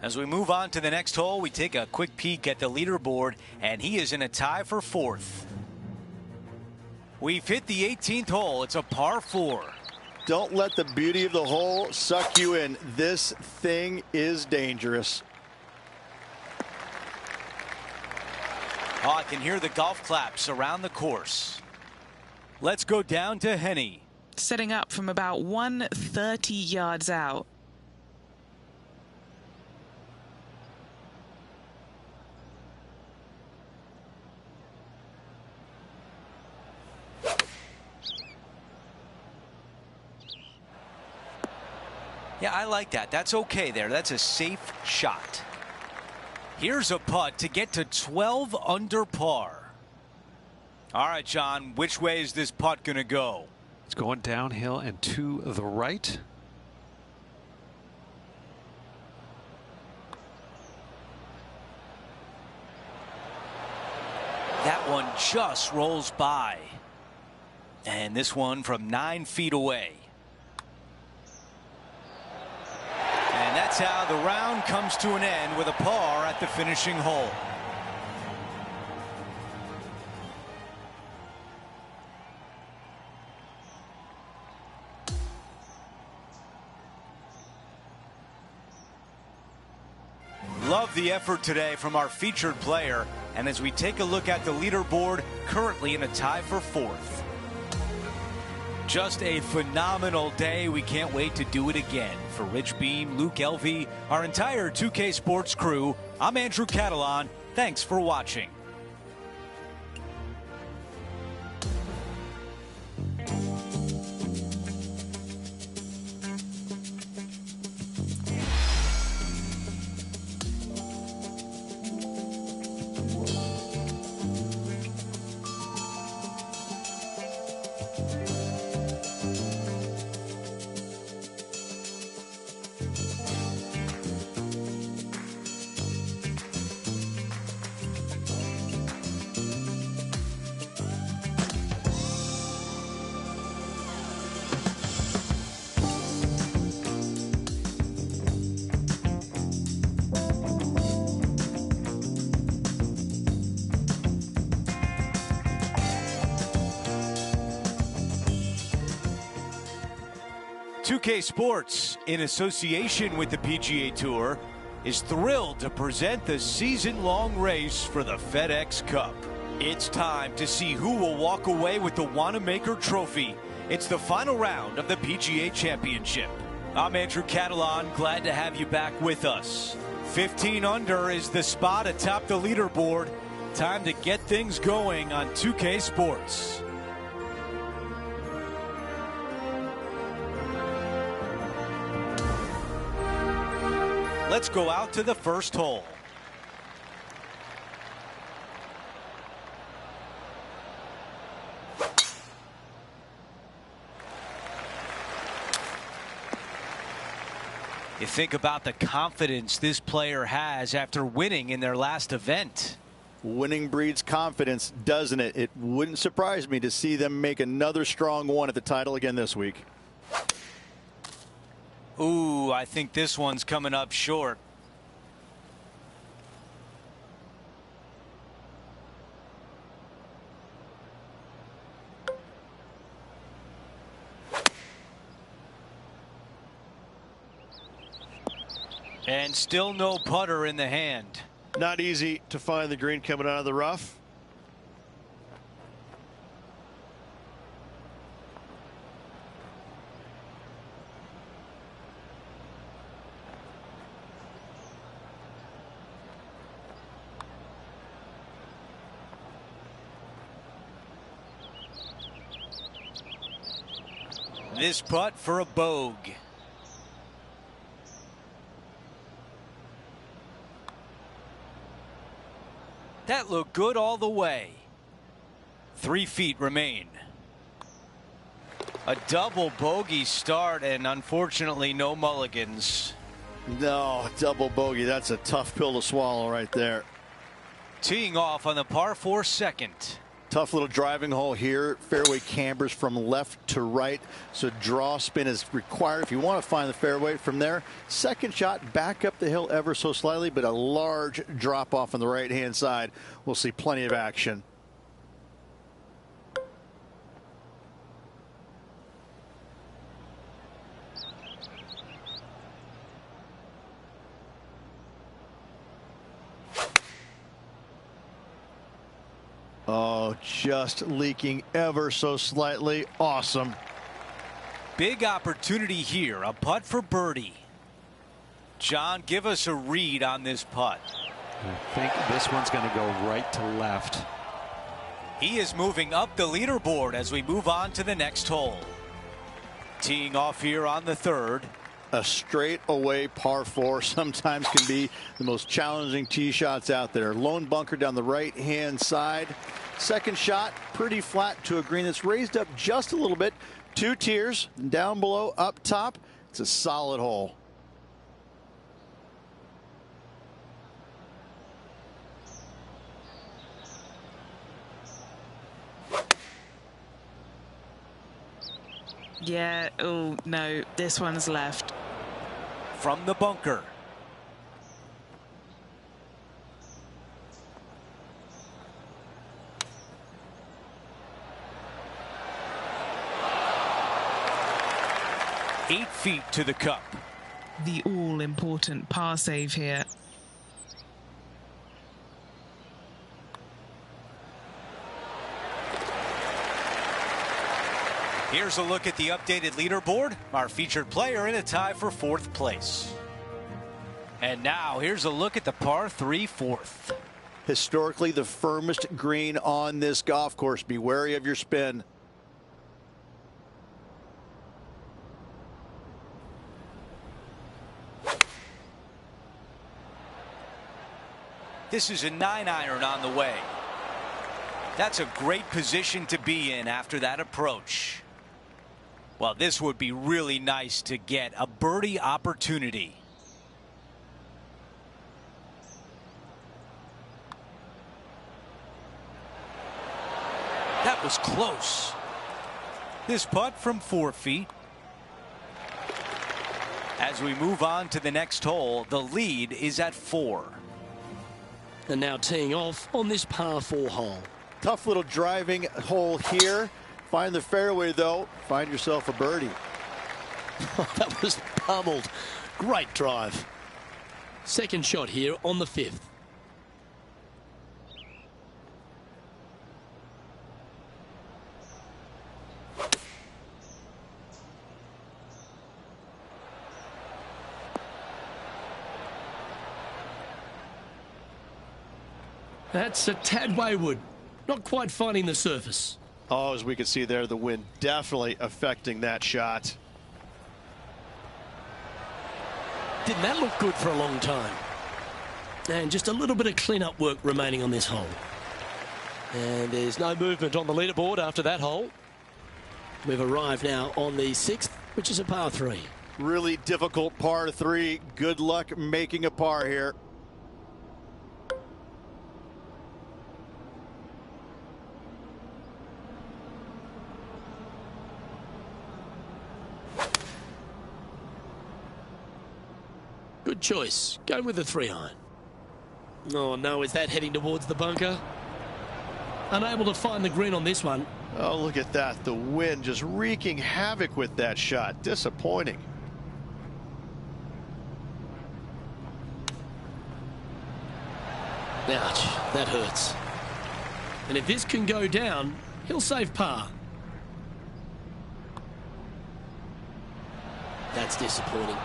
As we move on to the next hole, we take a quick peek at the leaderboard, and he is in a tie for 4th. We've hit the 18th hole. It's a par 4. Don't let the beauty of the hole suck you in. This thing is dangerous. Oh, I can hear the golf claps around the course. Let's go down to Henny. Setting up from about 130 yards out. Yeah, I like that. That's okay there. That's a safe shot. Here's a putt to get to 12 under par. All right, John, which way is this putt going to go? It's going downhill and to the right. That one just rolls by. And this one from 9 feet away. And that's how the round comes to an end with a par at the finishing hole. Love the effort today from our featured player. And as we take a look at the leaderboard, currently in a tie for 4th. Just a phenomenal day. We can't wait to do it again. For Rich Beam, Luke Elvey, our entire 2K Sports crew, I'm Andrew Catalan. Thanks for watching. K Sports, in association with the PGA Tour, is thrilled to present the season-long race for the FedEx Cup. It's time to see who will walk away with the Wanamaker Trophy. It's the final round of the PGA Championship. I'm Andrew Catalan, glad to have you back with us. 15 under is the spot atop the leaderboard. Time to get things going on 2K Sports. Let's go out to the first hole. You think about the confidence this player has after winning in their last event. Winning breeds confidence, doesn't it? It wouldn't surprise me to see them make another strong one at the title again this week. Ooh, I think this one's coming up short. And still no putter in the hand. Not easy to find the green coming out of the rough. This putt for a bogey. That looked good all the way. 3 feet remain. A double bogey start, and unfortunately no mulligans. No, double bogey. That's a tough pill to swallow right there. Teeing off on the par 4 second. Tough little driving hole here. Fairway cambers from left to right, so draw spin is required if you want to find the fairway. From there, second shot back up the hill ever so slightly, but a large drop off on the right hand side. We'll see plenty of action. Oh, just leaking ever so slightly. Awesome. Big opportunity here. A putt for birdie. John, give us a read on this putt. I think this one's going to go right to left. He is moving up the leaderboard as we move on to the next hole. Teeing off here on the 3rd. A straightaway par 4 sometimes can be the most challenging tee shots out there. Lone bunker down the right hand side. Second shot pretty flat to a green that's raised up just a little bit. 2 tiers down below, up top. It's a solid hole. Yeah, oh no, this one's left. From the bunker. Eight feet to the cup. The all-important par save here. Here's a look at the updated leaderboard. Our featured player in a tie for 4th place. And now here's a look at the par 3 4th. Historically the firmest green on this golf course. Be wary of your spin. This is a 9-iron on the way. That's a great position to be in after that approach. Well, this would be really nice to get a birdie opportunity. That was close. This putt from 4 feet. As we move on to the next hole, the lead is at 4. And now teeing off on this par 4 hole. Tough little driving hole here. Find the fairway, though. Find yourself a birdie. That was pummeled. Great drive. Second shot here on the 5th. That's a tad wayward. Not quite finding the surface. Oh, as we can see there, the wind definitely affecting that shot. Didn't that look good for a long time? And just a little bit of clean-up work remaining on this hole. And there's no movement on the leaderboard after that hole. We've arrived now on the 6th, which is a par 3. Really difficult par 3. Good luck making a par here. Good choice. Go with the 3-iron. Oh no, is that heading towards the bunker? Unable to find the green on this one. Oh, look at that. The wind just wreaking havoc with that shot. Disappointing. Ouch, that hurts. And if this can go down, he'll save par. That's disappointing.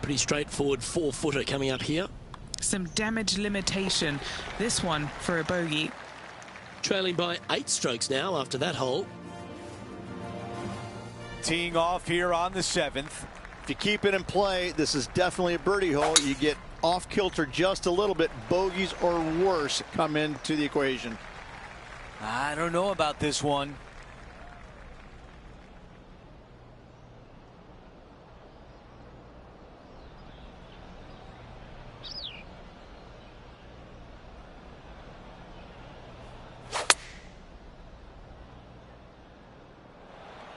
Pretty straightforward 4-footer coming up here. Some damage limitation. This one for a bogey. Trailing by 8 strokes now after that hole. Teeing off here on the 7th. If you keep it in play, this is definitely a birdie hole. You get off kilter just a little bit, bogeys or worse come into the equation. I don't know about this one.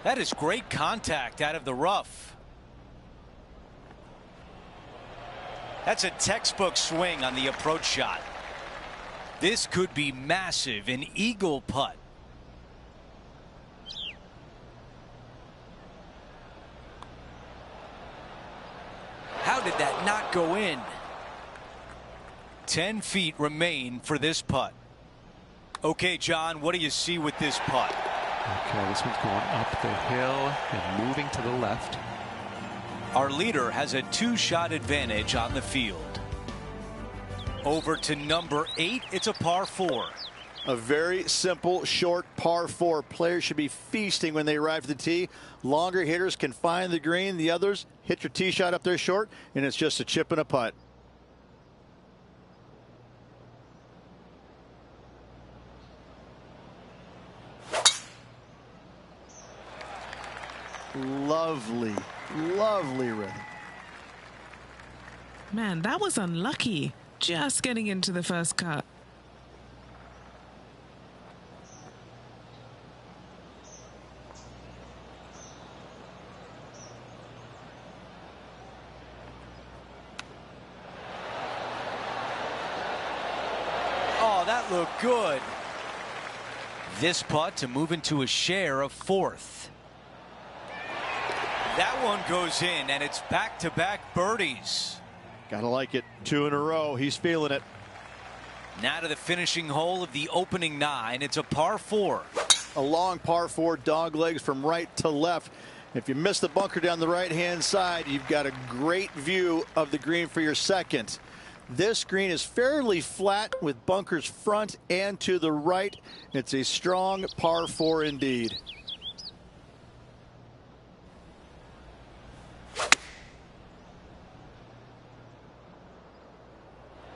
That is great contact out of the rough. That's a textbook swing on the approach shot. This could be massive, an eagle putt. How did that not go in? 10 feet remain for this putt. Okay, John, what do you see with this putt? Okay, this one's going up the hill and moving to the left. Our leader has a 2-shot advantage on the field. Over to number 8. It's a par 4. A very simple, short par 4. Players should be feasting when they arrive to the tee. Longer hitters can find the green. The others hit your tee shot up there short, and it's just a chip and a putt. Lovely, lovely rhythm. Man, that was unlucky. Just getting into the first cut. Oh, that looked good. This putt to move into a share of 4th. That one goes in, and it's back-to-back birdies. Gotta like it. 2 in a row. He's feeling it. Now to the finishing hole of the opening 9. It's a par 4. A long par 4, dog legs from right to left. If you miss the bunker down the right-hand side, you've got a great view of the green for your second. This green is fairly flat with bunkers front and to the right. It's a strong par 4 indeed.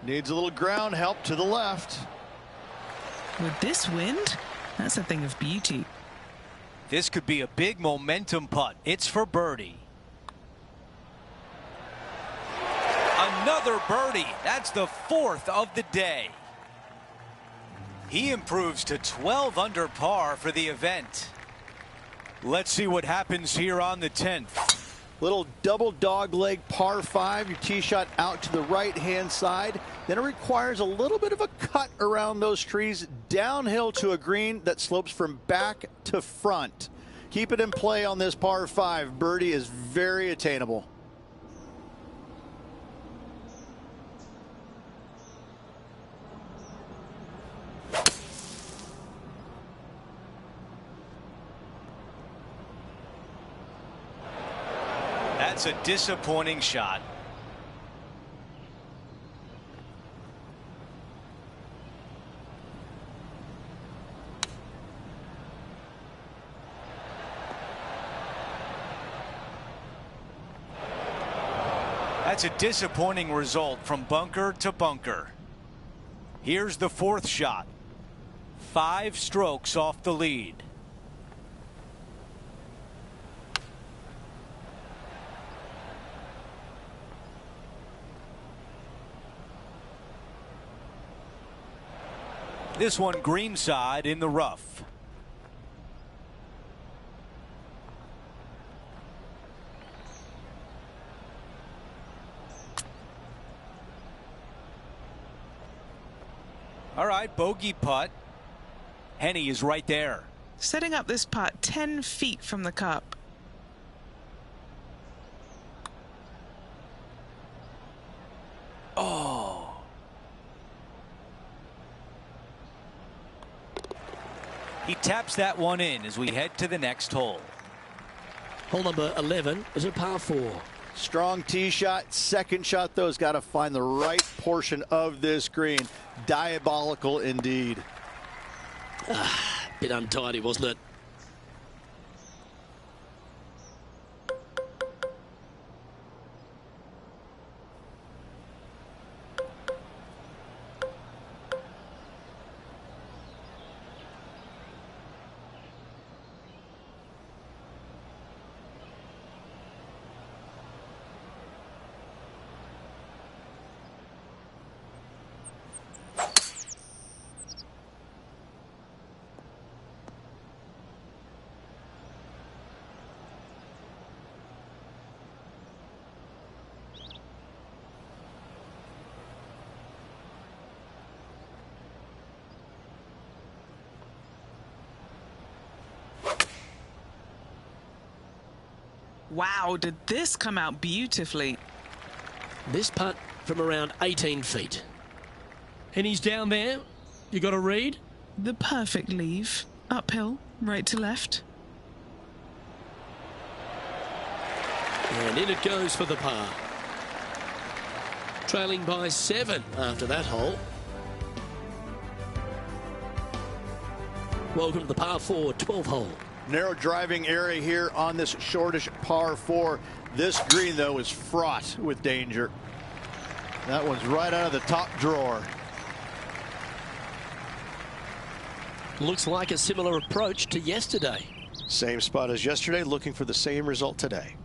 Needs a little ground help to the left. With this wind, that's a thing of beauty. This could be a big momentum putt. It's for birdie. Another birdie. That's the 4th of the day. He improves to 12 under par for the event. Let's see what happens here on the 10th. Little double dog leg par 5. Your tee shot out to the right hand side. Then it requires a little bit of a cut around those trees downhill to a green that slopes from back to front. Keep it in play on this par 5. Birdie is very attainable. That's a disappointing shot. That's a disappointing result from bunker to bunker. Here's the 4th shot. 5 strokes off the lead. This one greenside in the rough. All right, bogey putt. Henny is right there. Setting up this putt 10 feet from the cup. Oh. He taps that one in as we head to the next hole. Hole number 11 is a par 4. Strong tee shot. Second shot, though, has got to find the right portion of this green. Diabolical indeed. Bit untidy, wasn't it? Wow, did this come out beautifully. This putt from around 18 feet. And he's down there. You got to read? The perfect leave. Uphill, right to left. And in it goes for the par. Trailing by 7 after that hole. Welcome to the par 4 12 hole. Narrow driving area here on this shortish par 4. This green, though, is fraught with danger. That one's right out of the top drawer. Looks like a similar approach to yesterday. Same spot as yesterday, looking for the same result today.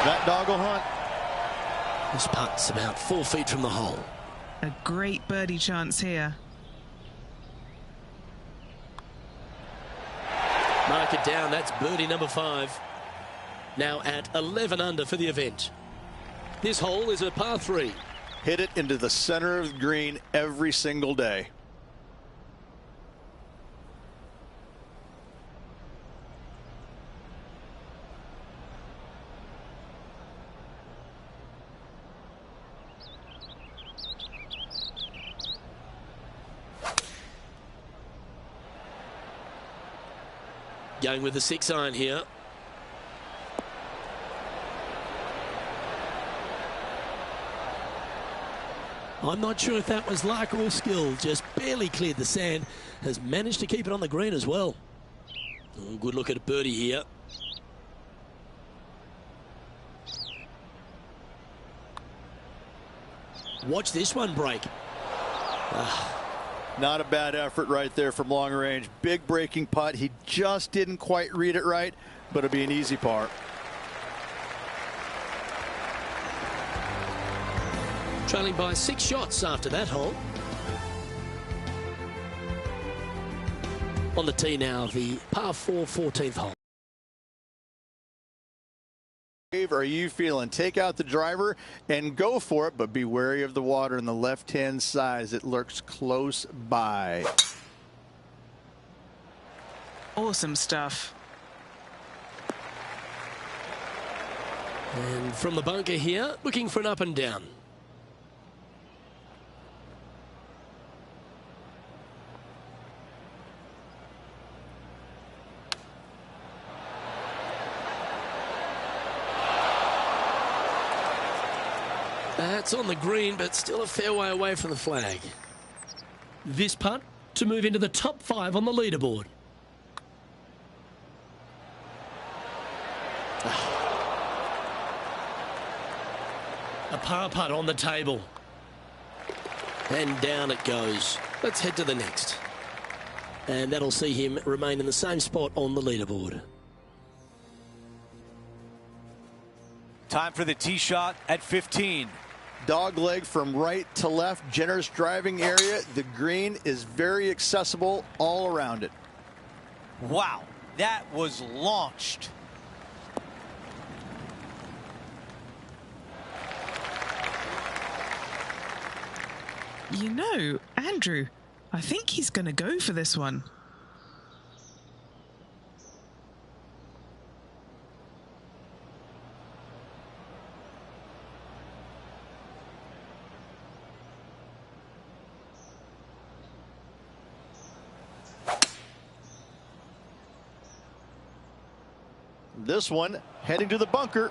That dog will hunt. This putt's about 4 feet from the hole. A great birdie chance here. Mark it down. That's birdie number 5. Now at 11 under for the event. This hole is a par 3. Hit it into the center of the green every single day. Going with the 6-iron here. I'm not sure if that was luck or skill. Just barely cleared the sand. Has managed to keep it on the green as well. Oh, good look at a birdie here. Watch this one break. Not a bad effort right there from long range. Big breaking putt. He just didn't quite read it right, but it'll be an easy par. Trailing by 6 shots after that hole. On the tee now, the par 4 14th hole. Are you feeling? Take out the driver and go for it, but be wary of the water on the left-hand side. It lurks close by. Awesome stuff. And from the bunker here, looking for an up and down. That's on the green, but still a fair way away from the flag. This putt to move into the top 5 on the leaderboard. A par putt on the table. And down it goes. Let's head to the next. And that'll see him remain in the same spot on the leaderboard. Time for the tee shot at 15. Dog leg from right to left, generous driving area. The green is very accessible all around it. Wow, that was launched. You know, Andrew, I think he's going to go for this one. This one heading to the bunker.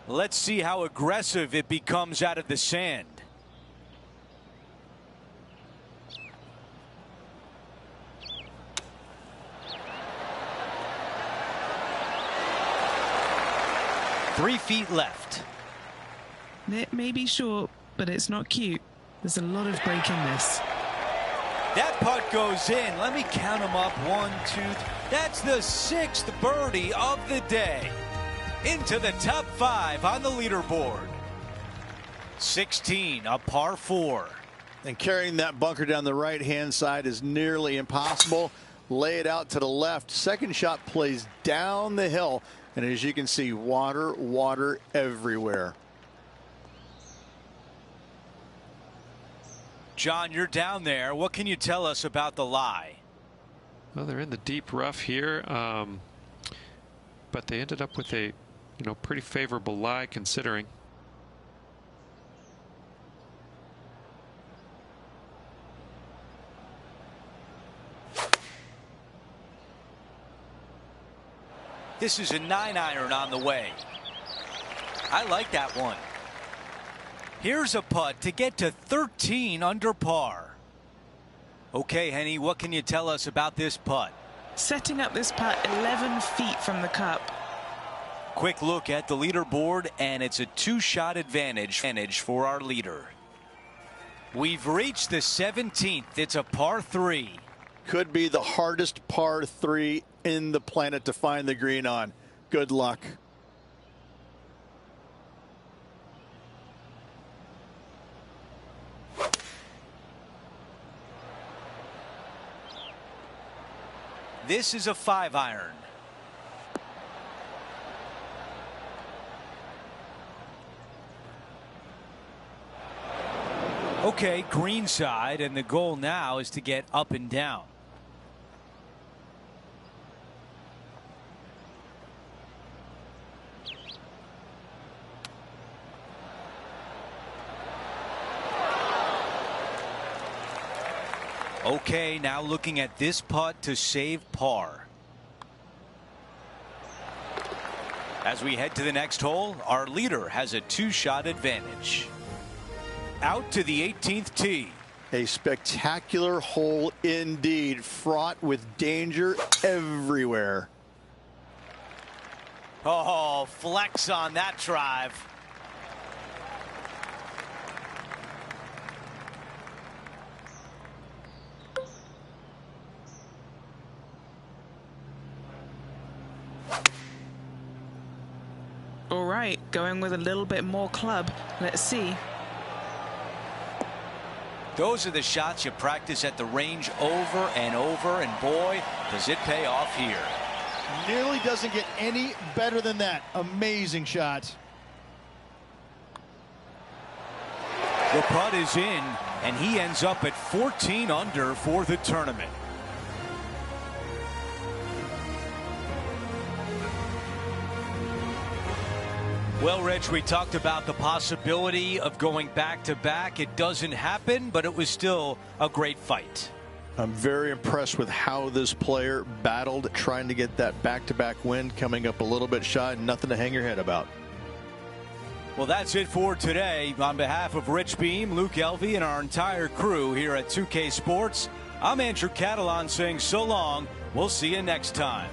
Let's see how aggressive it becomes out of the sand. Three feet left. It may be short, but it's not cute. There's a lot of break in this. That putt goes in. Let me count them up. 1, 2, 3. That's the 6th birdie of the day. Into the top 5 on the leaderboard. 16, a par 4. And carrying that bunker down the right-hand side is nearly impossible. Lay it out to the left. Second shot plays down the hill. And as you can see, water, water everywhere. John, you're down there. What can you tell us about the lie? Well, they're in the deep rough here, but they ended up with a, pretty favorable lie considering. This is a 9-iron on the way. I like that one. Here's a putt to get to 13 under par. Okay, Henny, what can you tell us about this putt? Setting up this putt 11 feet from the cup. Quick look at the leaderboard, and it's a 2-shot advantage for our leader. We've reached the 17th. It's a par 3. Could be the hardest par 3 in the planet to find the green on. Good luck. This is a 5-iron. Okay, green side, and the goal now is to get up and down. Okay, now looking at this putt to save par. As we head to the next hole, our leader has a 2-shot advantage. Out to the 18th tee. A spectacular hole indeed, fraught with danger everywhere. Oh, flex on that drive. All right, going with a little bit more club. Let's see. Those are the shots you practice at the range over and over, and boy, does it pay off here. Nearly doesn't get any better than that. Amazing shot. The putt is in, and he ends up at 14 under for the tournament. Well, Rich, we talked about the possibility of going back-to-back. It doesn't happen, but it was still a great fight. I'm very impressed with how this player battled, trying to get that back-to-back win, coming up a little bit shy, nothing to hang your head about. Well, that's it for today. On behalf of Rich Beam, Luke Elvey, and our entire crew here at 2K Sports, I'm Andrew Catalan saying so long. We'll see you next time.